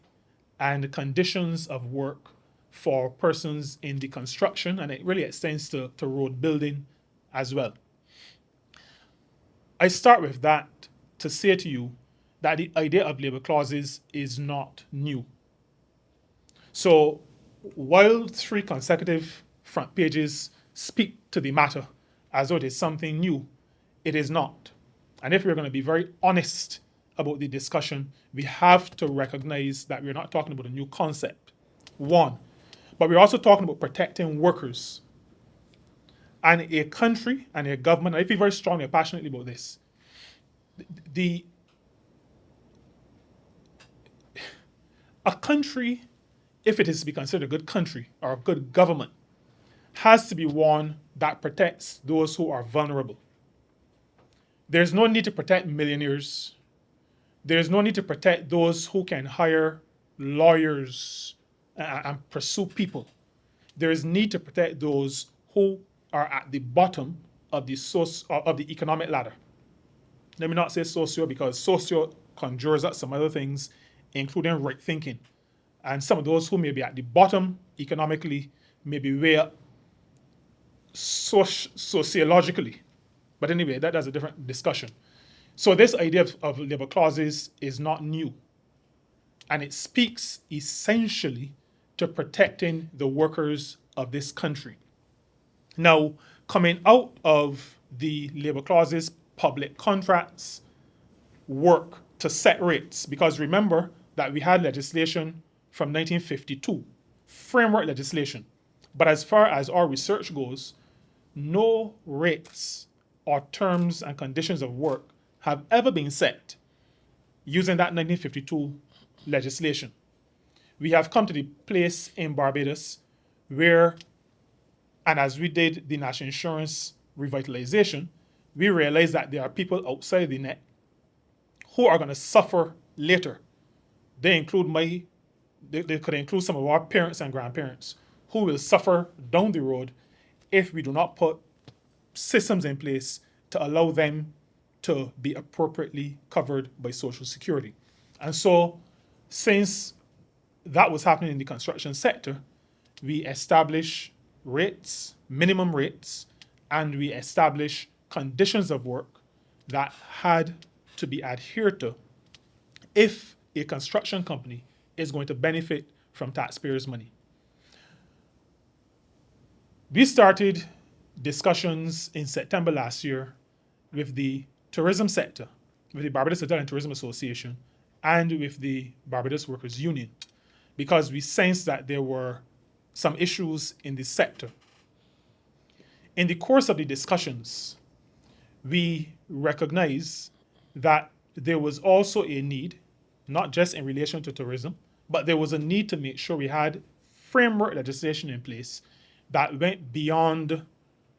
and conditions of work for persons in the construction, and it really extends to road building as well. I start with that to say to you that the idea of labor clauses is not new. So while 3 consecutive front pages speak to the matter as though it is something new, it is not. And if we're going to be very honest about the discussion, we have to recognize that we're not talking about a new concept, one, but we're also talking about protecting workers. And a country and a government, and I feel very strongly and passionately about this, a country, if it is to be considered a good country or a good government, has to be one that protects those who are vulnerable. There's no need to protect millionaires. There's no need to protect those who can hire lawyers and pursue people. There is need to protect those who are at the bottom of the economic ladder. Let me not say socio, because socio conjures up some other things, including right thinking. And some of those who may be at the bottom economically may be way up sociologically. But anyway, that's a different discussion. So this idea of labor clauses is not new. And it speaks essentially to protecting the workers of this country. Now, coming out of the labor clauses, public contracts work to set rates. Because remember, that we had legislation from 1952, framework legislation. But as far as our research goes, no rates or terms and conditions of work have ever been set using that 1952 legislation. We have come to the place in Barbados where, and as we did the national insurance revitalization, we realized that there are people outside the net who are going to suffer later. They could include some of our parents and grandparents who will suffer down the road if we do not put systems in place to allow them to be appropriately covered by Social Security. And so, since that was happening in the construction sector, we established rates, minimum rates, and we established conditions of work that had to be adhered to if a construction company is going to benefit from taxpayers' money. We started discussions in September last year with the tourism sector, with the Barbados Hotel and Tourism Association, and with the Barbados Workers Union, because we sensed that there were some issues in the sector. In the course of the discussions, we recognized that there was also a need, not just in relation to tourism, but there was a need to make sure we had framework legislation in place that went beyond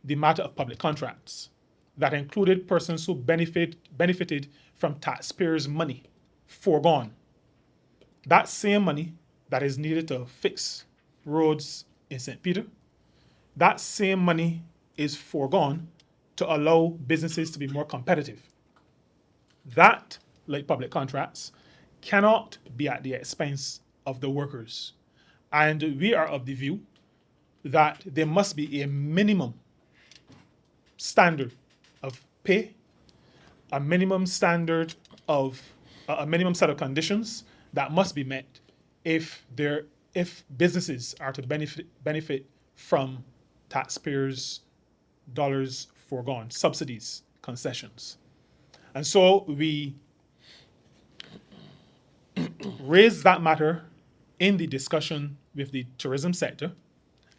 the matter of public contracts, that included persons who benefited from taxpayers' money foregone. That same money that is needed to fix roads in St. Peter, that same money is foregone to allow businesses to be more competitive. That, like public contracts, cannot be at the expense of the workers. And we are of the view that there must be a minimum standard of pay, a minimum standard of a minimum set of conditions that must be met if businesses are to benefit from taxpayers' dollars foregone, subsidies, concessions. And so we raised that matter in the discussion with the tourism sector,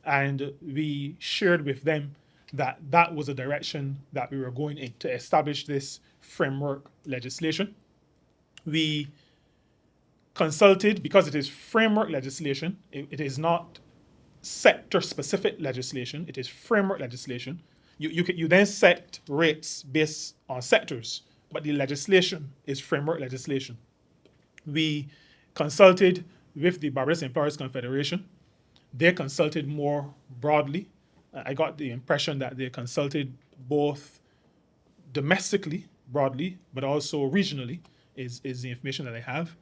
and we shared with them that that was a direction that we were going in to establish this framework legislation. We consulted, because it is framework legislation, it is not sector-specific legislation, it is framework legislation. You then set rates based on sectors, but the legislation is framework legislation. We consulted with the Barbados Employers Confederation. They consulted more broadly. I got the impression that they consulted both domestically, broadly, but also regionally, is the information that I have.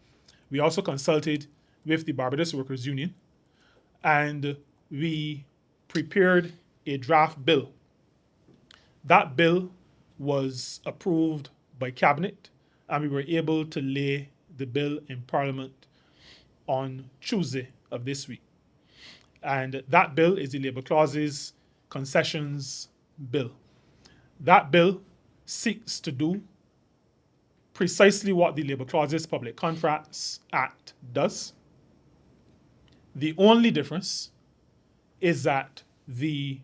We also consulted with the Barbados Workers Union, and we prepared a draft bill. That bill was approved by Cabinet, and we were able to lay the bill in Parliament on Tuesday of this week. And that bill is the Labour Clauses Concessions Bill. That bill seeks to do precisely what the Labour Clauses Public Contracts Act does. The only difference is that the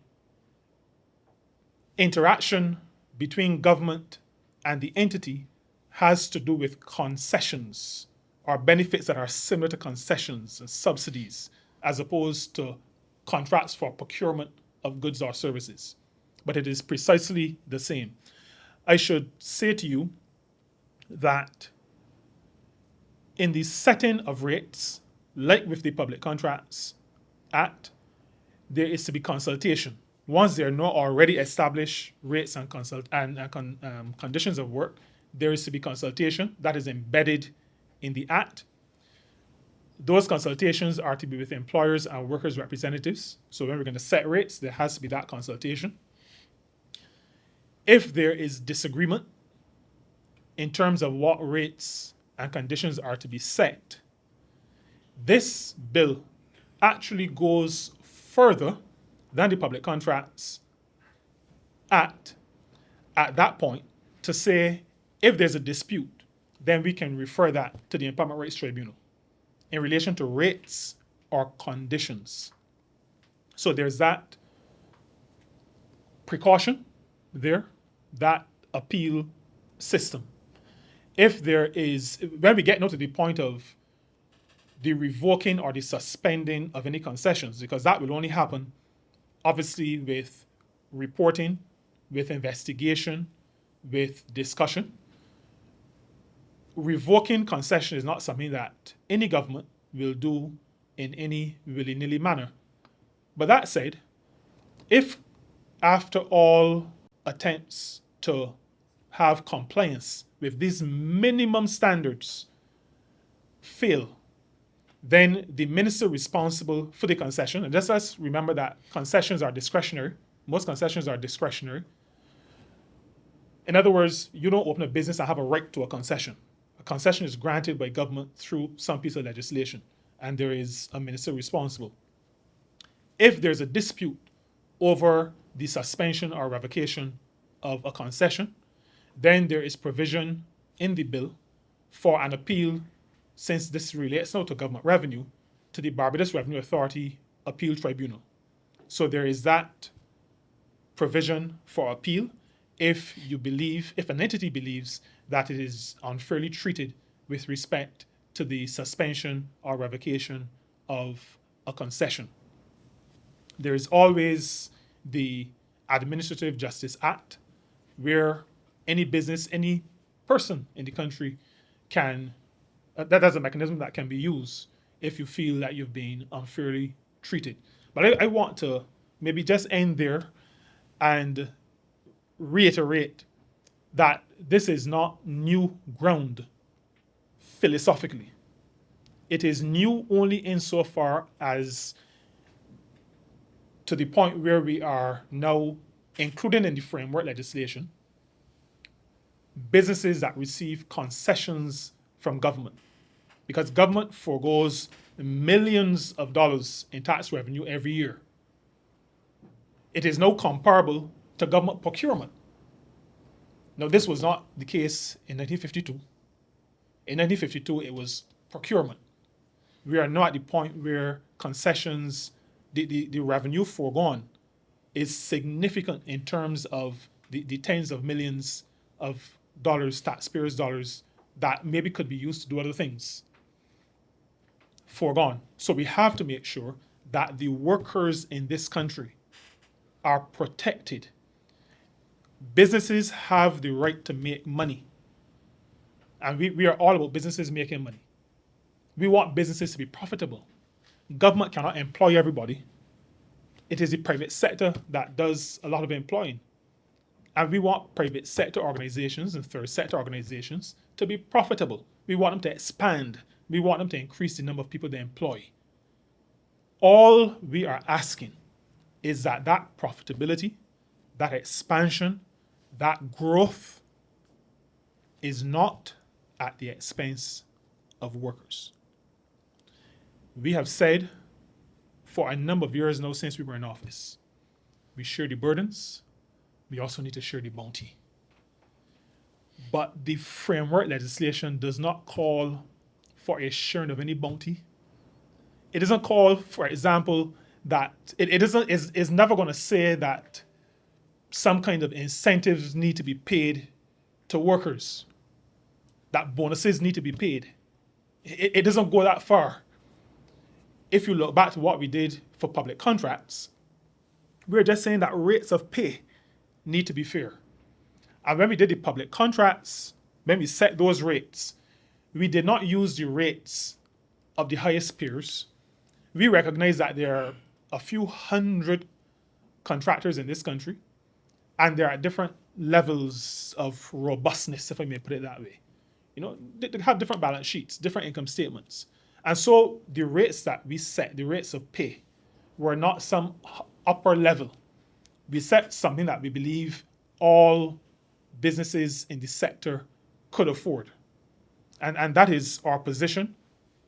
interaction between government and the entity has to do with concessions or benefits that are similar to concessions and subsidies, as opposed to contracts for procurement of goods or services. But it is precisely the same. I should say to you that in the setting of rates, like with the Public Contracts Act, there is to be consultation. Once there are no already established rates and conditions of work, there is to be consultation that is embedded in the Act. Those consultations are to be with employers and workers' representatives. So when we're going to set rates, there has to be that consultation. If there is disagreement in terms of what rates and conditions are to be set, this bill actually goes further than the Public Contracts Act at that point to say if there's a dispute, then we can refer that to the Employment Rights Tribunal. in relation to rates or conditions. So there's that precaution there, that appeal system. If there is, when we get now to the point of the revoking or the suspending of any concessions, because that will only happen obviously with reporting, with investigation, with discussion. Revoking concession is not something that any government will do in any willy-nilly manner. But that said, if after all attempts to have compliance with these minimum standards fail, then the minister responsible for the concession, and just let's remember that concessions are discretionary, most concessions are discretionary. In other words, you don't open a business and have a right to a concession. A concession is granted by government through some piece of legislation, and there is a minister responsible. If there's a dispute over the suspension or revocation of a concession, then there is provision in the bill for an appeal, since this relates now to government revenue, to the Barbados Revenue Authority Appeal Tribunal. So there is that provision for appeal if an entity believes that it is unfairly treated with respect to the suspension or revocation of a concession. There is always the Administrative Justice Act, where any business, any person in the country can, that has a mechanism that can be used if you feel that you've been unfairly treated. But I want to maybe just end there and reiterate that this is not new ground philosophically. It is new only insofar as to the point where we are now including in the framework legislation businesses that receive concessions from government, because government forgoes millions of dollars in tax revenue every year. It is now comparable to government procurement. Now, this was not the case in 1952. In 1952, it was procurement. We are now at the point where concessions, the revenue foregone is significant in terms of the tens of millions of dollars, taxpayers' dollars, that maybe could be used to do other things. Foregone. So we have to make sure that the workers in this country are protected. Businesses have the right to make money. And we are all about businesses making money. We want businesses to be profitable. Government cannot employ everybody. It is the private sector that does a lot of employing. And we want private sector organizations and third sector organizations to be profitable. We want them to expand. We want them to increase the number of people they employ. All we are asking is that profitability, that expansion, that growth is not at the expense of workers. We have said for a number of years now since we were in office, we share the burdens, we also need to share the bounty. But the framework legislation does not call for a sharing of any bounty. It doesn't call, for example, that it's never going to say that some kind of incentives need to be paid to workers, that bonuses need to be paid. It doesn't go that far. If you look back to what we did for public contracts, we're just saying that rates of pay need to be fair. And when we did the public contracts, when we set those rates, we did not use the rates of the highest peers. We recognize that there are a few hundred contractors in this country, and there are different levels of robustness, if I may put it that way. You know, they have different balance sheets, different income statements. And so the rates that we set, the rates of pay, were not some upper level. We set something that we believe all businesses in the sector could afford. And that is our position.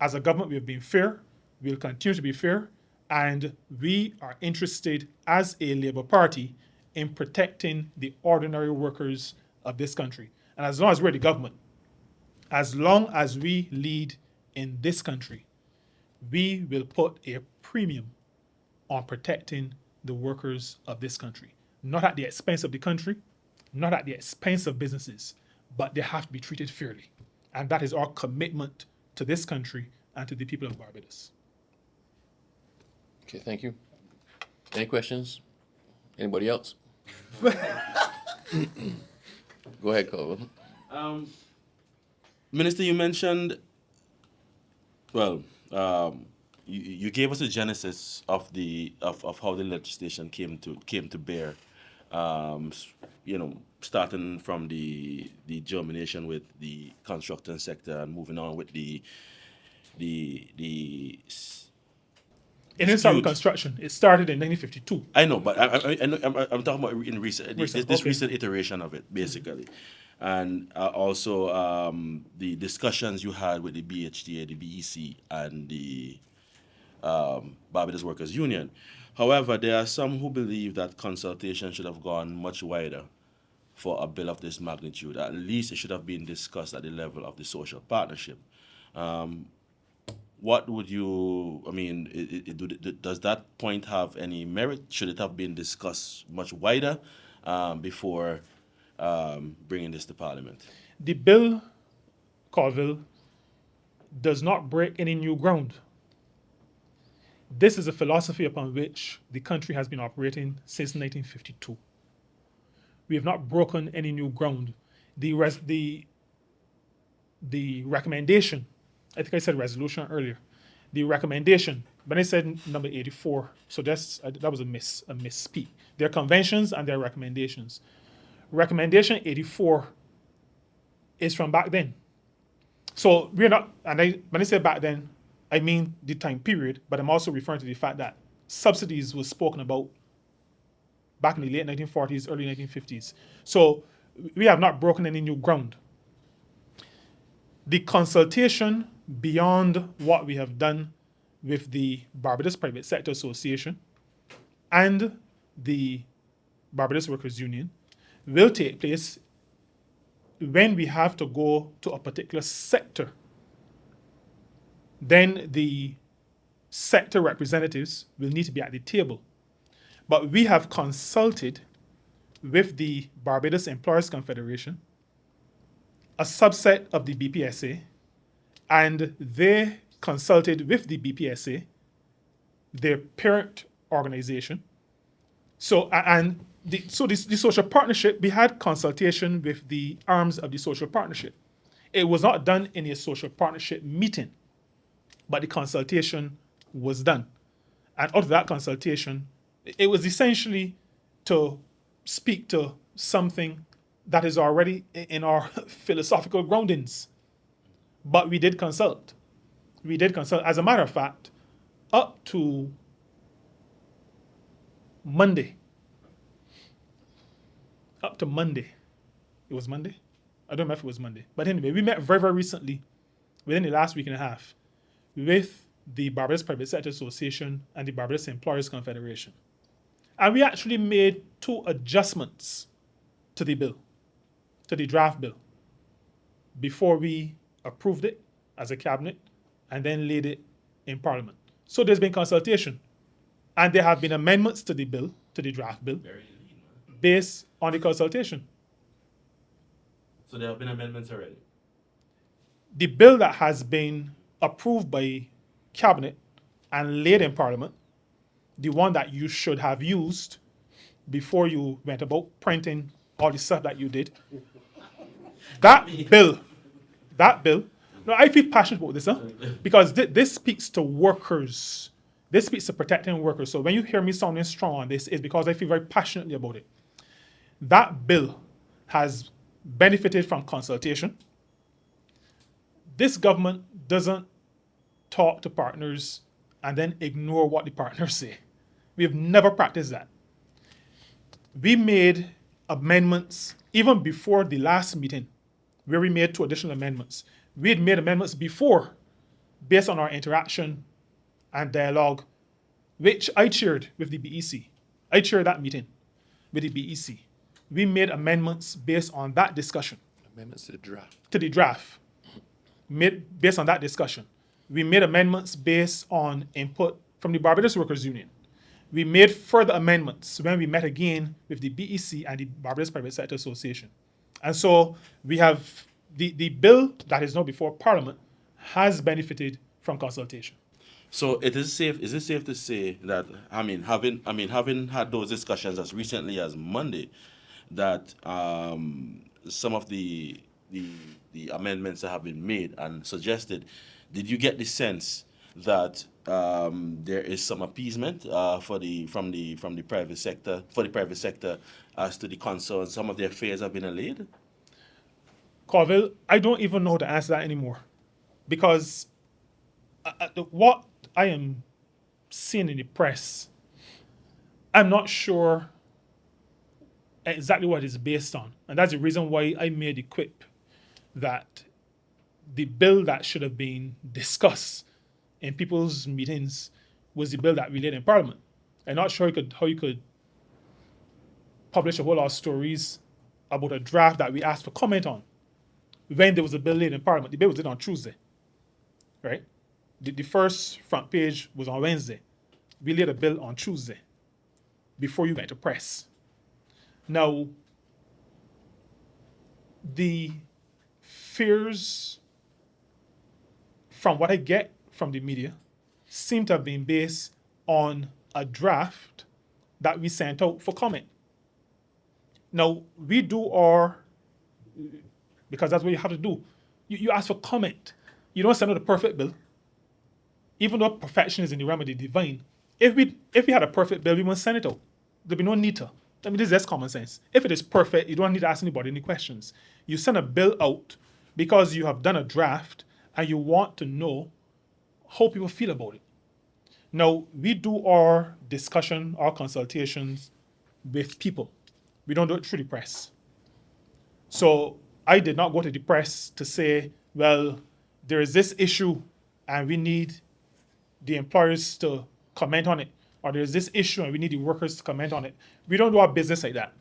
As a government, we have been fair. We'll continue to be fair. And we are interested as a Labour Party in protecting the ordinary workers of this country. And as long as we're the government, as long as we lead in this country, we will put a premium on protecting the workers of this country. Not at the expense of the country, not at the expense of businesses, but they have to be treated fairly. And that is our commitment to this country and to the people of Barbados. Okay, thank you. Any questions? Anybody else? Go ahead, Colvin. Minister, you mentioned, well, you gave us a genesis of how the legislation came to bear. Starting from the germination with the construction sector and moving on with the It didn't start with dispute. construction. It started in 1952. I know, but I'm talking about in recent this Okay. recent iteration of it, basically, and also the discussions you had with the BHTA, the BEC, and the Barbados Workers Union. However, there are some who believe that consultation should have gone much wider for a bill of this magnitude. At least it should have been discussed at the level of the social partnership. What would you, I mean, does that point have any merit? Should it have been discussed much wider before bringing this to Parliament? The bill, Colville, does not break any new ground. This is a philosophy upon which the country has been operating since 1952. We have not broken any new ground. The recommendation, I think I said resolution earlier. The recommendation, when I said number 84, so that was a misspeak. There are conventions and there are recommendations. Recommendation 84 is from back then. So we're not, when I say back then, I mean the time period, but I'm also referring to the fact that subsidies was spoken about back in the late 1940s, early 1950s. So we have not broken any new ground. The consultation beyond what we have done with the Barbados Private Sector Association and the Barbados Workers Union will take place when we have to go to a particular sector. Then the sector representatives will need to be at the table. But we have consulted with the Barbados Employers Confederation, a subset of the BPSA, and they consulted with the BPSA, their parent organization. So, the social partnership, we had consultation with the arms of the social partnership. It was not done in a social partnership meeting, but the consultation was done. And out of that consultation, it was essentially to speak to something that is already in our philosophical groundings. But we did consult. We did consult. As a matter of fact, up to Monday, it was Monday? I don't know if it was Monday. But anyway, we met very, very recently, within the last week and a half, with the Barbados Private Sector Association and the Barbados Employers Confederation. And we actually made 2 adjustments to the bill, to the draft bill, before we approved it as a cabinet and then laid it in Parliament. So there's been consultation. And there have been amendments to the bill, to the draft bill, based on the consultation. So there have been amendments already. The bill that has been approved by cabinet and laid in Parliament, the one that you should have used before you went about printing all the stuff that you did, that bill, no, I feel passionate about this, because this speaks to workers. This speaks to protecting workers. So when you hear me sounding strong on this, it's because I feel very passionately about it. That bill has benefited from consultation. This government doesn't talk to partners and then ignore what the partners say. We have never practiced that. We made amendments even before the last meeting, where we made 2 additional amendments. We had made amendments before, based on our interaction and dialogue, which I chaired with the BEC. I chaired that meeting with the BEC. We made amendments based on that discussion. Amendments to the draft. To the draft, made based on that discussion. we made amendments based on input from the Barbados Workers Union. We made further amendments when we met again with the BEC and the Barbados Private Sector Association. And so we have the bill that is now before Parliament has benefited from consultation. So it is safe. Is it safe to say that having had those discussions as recently as Monday, that some of the amendments that have been made and suggested, did you get the sense that there is some appeasement from the private sector as to the concerns some of their fears have been allayed? Colville, I don't even know how to answer that anymore, because what I am seeing in the press, I'm not sure exactly what it's based on. And that's the reason why I made the quip that the bill that should have been discussed in people's meetings was the bill that we laid in Parliament. I'm not sure how you could publish a whole lot of stories about a draft that we asked for comment on when there was a bill laid in Parliament. The bill was laid on Tuesday, right? The first front page was on Wednesday. We laid a bill on Tuesday before you went to press. Now, the fears, from what I get from the media, seem to have been based on a draft that we sent out for comment. Now, we do our, because that's what you have to do. You ask for comment. You don't send out a perfect bill. Even though perfection is in the realm of the divine, if we had a perfect bill, we wouldn't send it out. There'd be no need to. I mean, this is just common sense. If it is perfect, you don't need to ask anybody any questions. You send a bill out because you have done a draft and you want to know how people feel about it. Now, we do our discussion, our consultations with people. We don't do it through the press. So I did not go to the press to say, well, there is this issue and we need the employers to comment on it, or there's this issue and we need the workers to comment on it. We don't do our business like that.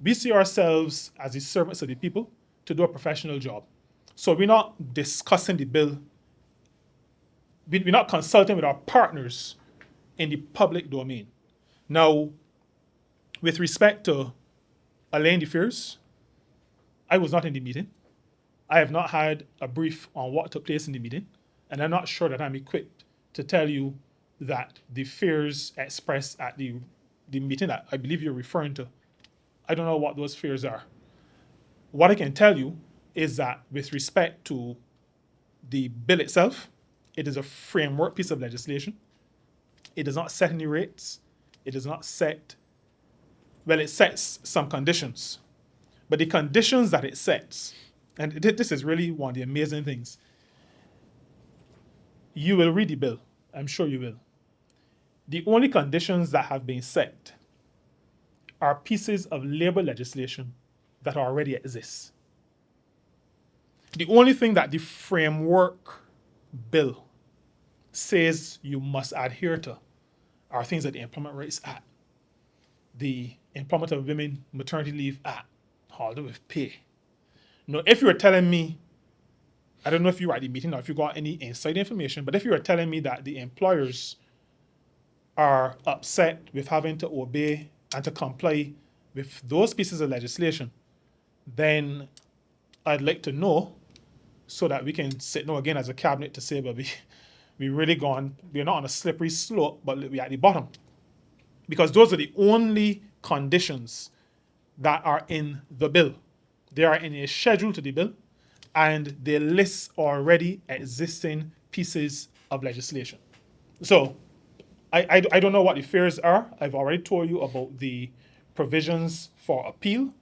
We see ourselves as the servants of the people to do a professional job. So we're not discussing the bill. We're not consulting with our partners in the public domain. Now, with respect to allaying the fears, I was not in the meeting. I have not had a brief on what took place in the meeting, and I'm not sure that I'm equipped to tell you that the fears expressed at the meeting that I believe you're referring to, I don't know what those fears are. What I can tell you is that with respect to the bill itself, it is a framework piece of legislation. It does not set any rates. It does not set, well, it sets some conditions. But the conditions that it sets, and this is really one of the amazing things, you will read the bill. I'm sure you will. The only conditions that have been set are pieces of labor legislation that already exist. The only thing that the framework bill says you must adhere to are things like the Employment Rights Act, the Employment of Women Maternity Leave Act, holiday with pay. Now, if you were telling me, I don't know if you were at the meeting or if you got any inside information, but if you were telling me that the employers are upset with having to obey and to comply with those pieces of legislation, then I'd like to know so that we can sit now again as a cabinet to say, well, we're not on a slippery slope, but we're at the bottom. Because those are the only conditions that are in the bill. They are in a schedule to the bill, and they list already existing pieces of legislation. So I don't know what the fears are. I've already told you about the provisions for appeal,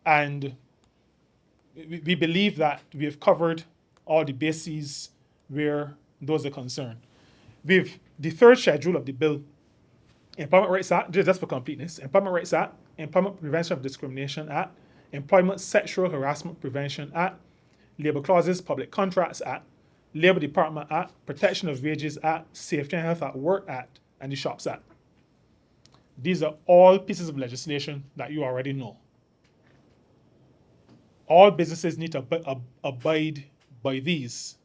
and we believe that we have covered all the bases where those are concerned. We've the third schedule of the bill, Employment Rights Act, just for completeness, Employment Rights Act, Employment Prevention of Discrimination Act, Employment Sexual Harassment Prevention Act, Labor Clauses Public Contracts Act, Labor Department Act, Protection of Wages Act, Safety and Health at Work Act, and the Shops Act. These are all pieces of legislation that you already know. All businesses need to abide by these.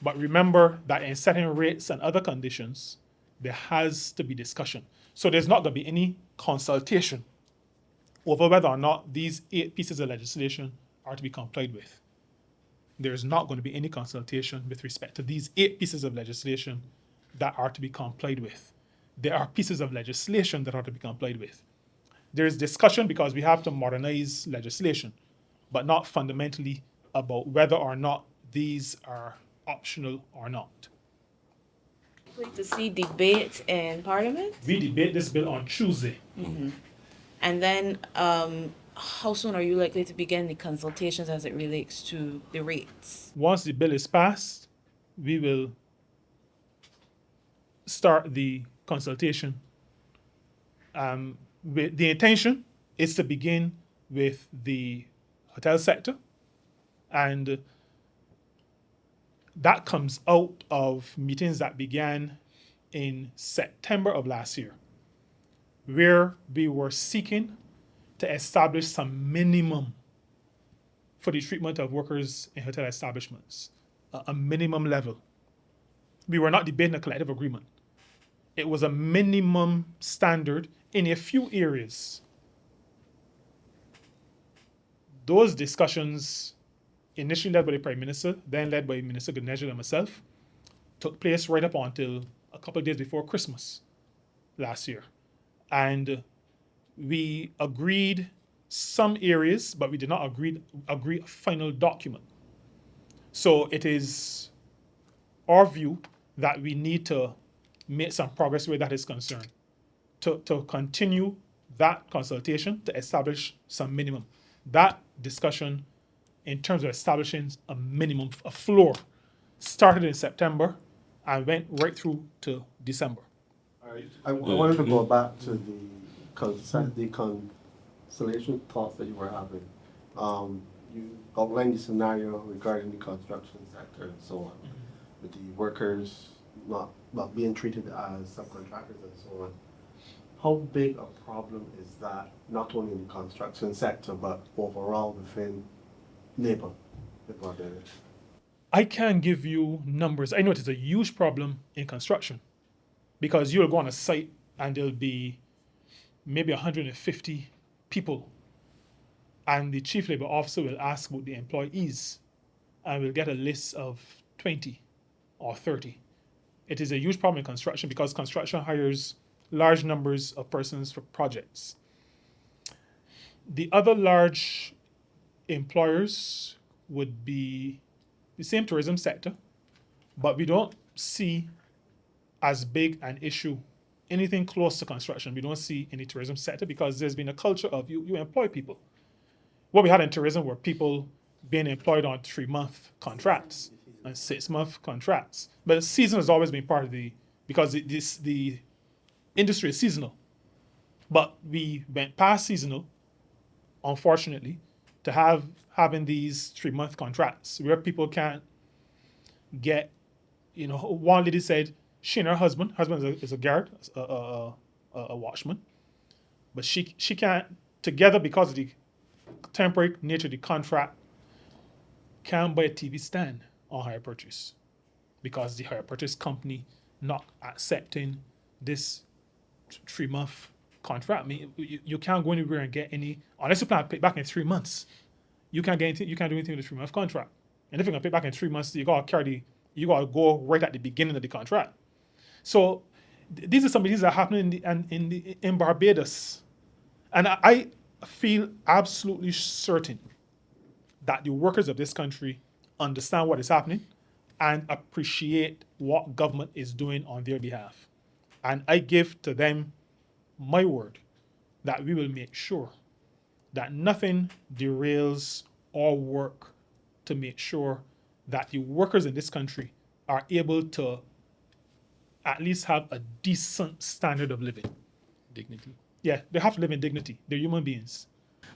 But remember that in setting rates and other conditions, there has to be discussion. So there's not going to be any consultation over whether or not these 8 pieces of legislation are to be complied with. There's not going to be any consultation with respect to these 8 pieces of legislation that are to be complied with. There are pieces of legislation that are to be complied with. There's discussion because we have to modernize legislation, but not fundamentally about whether or not these are optional or not. Wait to see debate in Parliament? We debate this bill on Tuesday. And then, how soon are you likely to begin the consultations as it relates to the rates? Once the bill is passed, we will start the consultation. With the intention is to begin with the hotel sector, and that comes out of meetings that began in September of last year, where we were seeking to establish some minimum for the treatment of workers in hotel establishments, a minimum level. We were not debating a collective agreement. It was a minimum standard in a few areas. Those discussions, initially led by the Prime Minister, then led by Minister Ganesh and myself, took place right up until a couple of days before Christmas last year. And we agreed some areas, but we did not agree a final document. So it is our view that we need to make some progress where that is concerned, to continue that consultation to establish some minimum. That discussion in terms of establishing a minimum, a floor, started in September and went right through to December. I wanted to go back to the constellation thoughts that you were having. You outlined the scenario regarding the construction sector and so on, with the workers not being treated as subcontractors and so on. How big a problem is that, not only in the construction sector, but overall within labor in Barbados? I can't give you numbers. I know it is a huge problem in construction because you'll go on a site and there'll be maybe 150 people, and the chief labor officer will ask about the employees and we'll get a list of 20 or 30. It is a huge problem in construction because construction hires large numbers of persons for projects. The other large employers would be the same tourism sector, but we don't see as big an issue anything close to construction. We don't see any tourism sector because there's been a culture of you employ people. What we had in tourism were people being employed on 3-month contracts and 6-month contracts. But season has always been part of because the industry is seasonal. But we went past seasonal, unfortunately, to having these 3-month contracts where people can't get, one lady said she and her husband is a guard, a watchman, but she can't, together because of the temporary nature of the contract, can't buy a TV stand on hire purchase because the hire purchase company not accepting this 3-month contract. I mean, you can't go anywhere and get any, unless you plan to pay back in 3 months. You can't get anything, you can't do anything with the 3-month contract. And if you're gonna pay back in 3 months, you gotta go right at the beginning of the contract. So these are some of these that are happening in Barbados, and I feel absolutely certain that the workers of this country understand what is happening and appreciate what government is doing on their behalf. And I give to them my word that we will make sure that nothing derails our work to make sure that the workers in this country are able to at least have a decent standard of living. Dignity. Yeah, they have to live in dignity. They're human beings.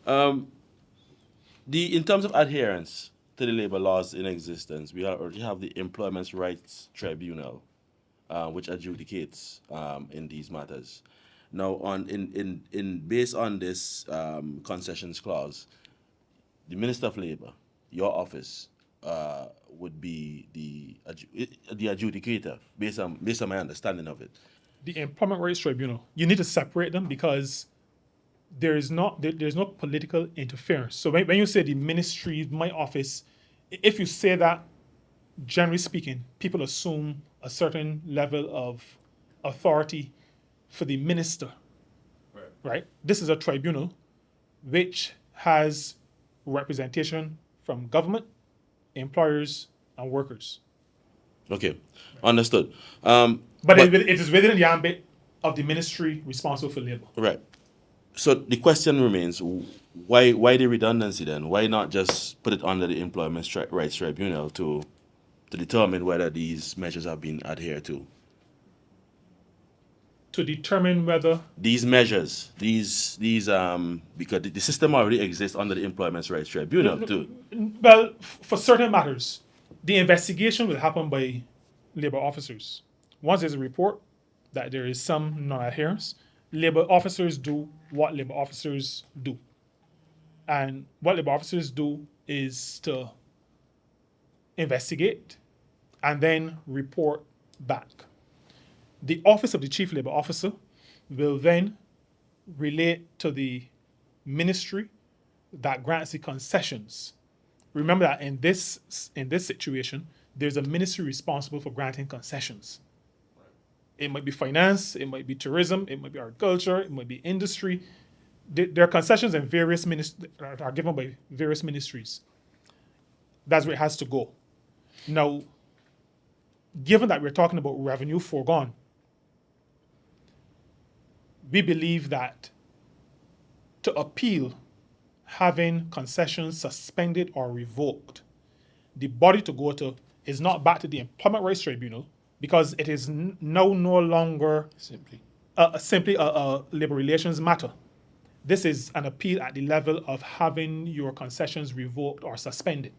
In terms of adherence to the labor laws in existence, we already have the Employment Rights Tribunal, which adjudicates in these matters. Now, based on this concessions clause, the Minister of Labor, your office, would be the the adjudicator, based on my understanding of it. The Employment Rights Tribunal, you need to separate them because there's no political interference. So when you say the ministry, my office, if you say that, generally speaking, people assume a certain level of authority for the minister, right? This is a tribunal which has representation from government, employers, and workers. Okay, understood. But it is within the ambit of the ministry responsible for labor. Right. So the question remains: why the redundancy then? Why not just put it under the Employment Rights Tribunal to determine whether these measures have been adhered to? To determine whether These measures, because the system already exists under the Employment Rights Tribunal too. well, for certain matters, the investigation will happen by labor officers. Once there's a report that there is some non-adherence, labor officers do what labor officers do. And what labor officers do is to investigate and then report back. The Office of the Chief Labor Officer will then relate to the ministry that grants the concessions. Remember that in this situation, there's a ministry responsible for granting concessions. It might be finance, it might be tourism, it might be agriculture, it might be industry. There are concessions in various are given by various ministries. That's where it has to go. Now, given that we're talking about revenue foregone, we believe that to appeal having concessions suspended or revoked, the body to go to is not back to the Employment Rights Tribunal because it is now no longer simply a labor relations matter. This is an appeal at the level of having your concessions revoked or suspended.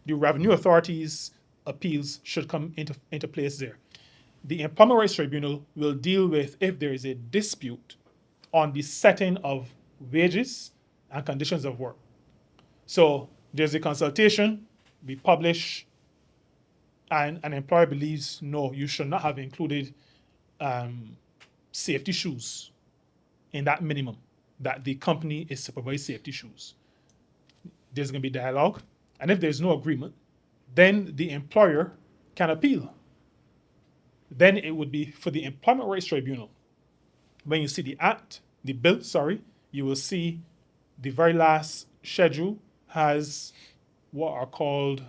The Revenue Authority's appeals should come into place there. The Employment Rights Tribunal will deal with if there is a dispute on the setting of wages and conditions of work. So there's a consultation, we publish, and an employer believes, no, you should not have included safety shoes in that minimum, that the company is supervised safety shoes. There's going to be dialogue, and if there's no agreement, then the employer can appeal. Then it would be for the Employment Rights Tribunal. When you see the bill, you will see the very last schedule has what are called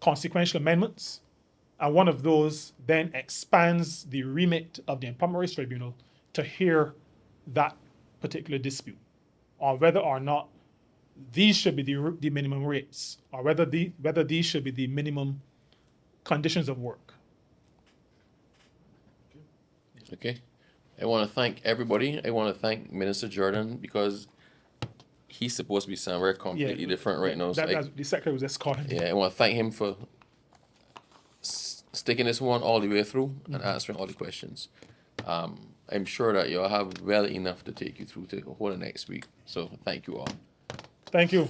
consequential amendments. And one of those then expands the remit of the Employment Rights Tribunal to hear that particular dispute on whether or not these should be the minimum rates or whether these should be the minimum conditions of work. Okay. I want to thank everybody. I want to thank Minister Jordan because he's supposed to be somewhere completely different right now. So The secretary was escorting. I want to thank him for sticking this one all the way through and answering all the questions. I'm sure that you'll have well enough to take you through to the whole of next week. So thank you all. Thank you.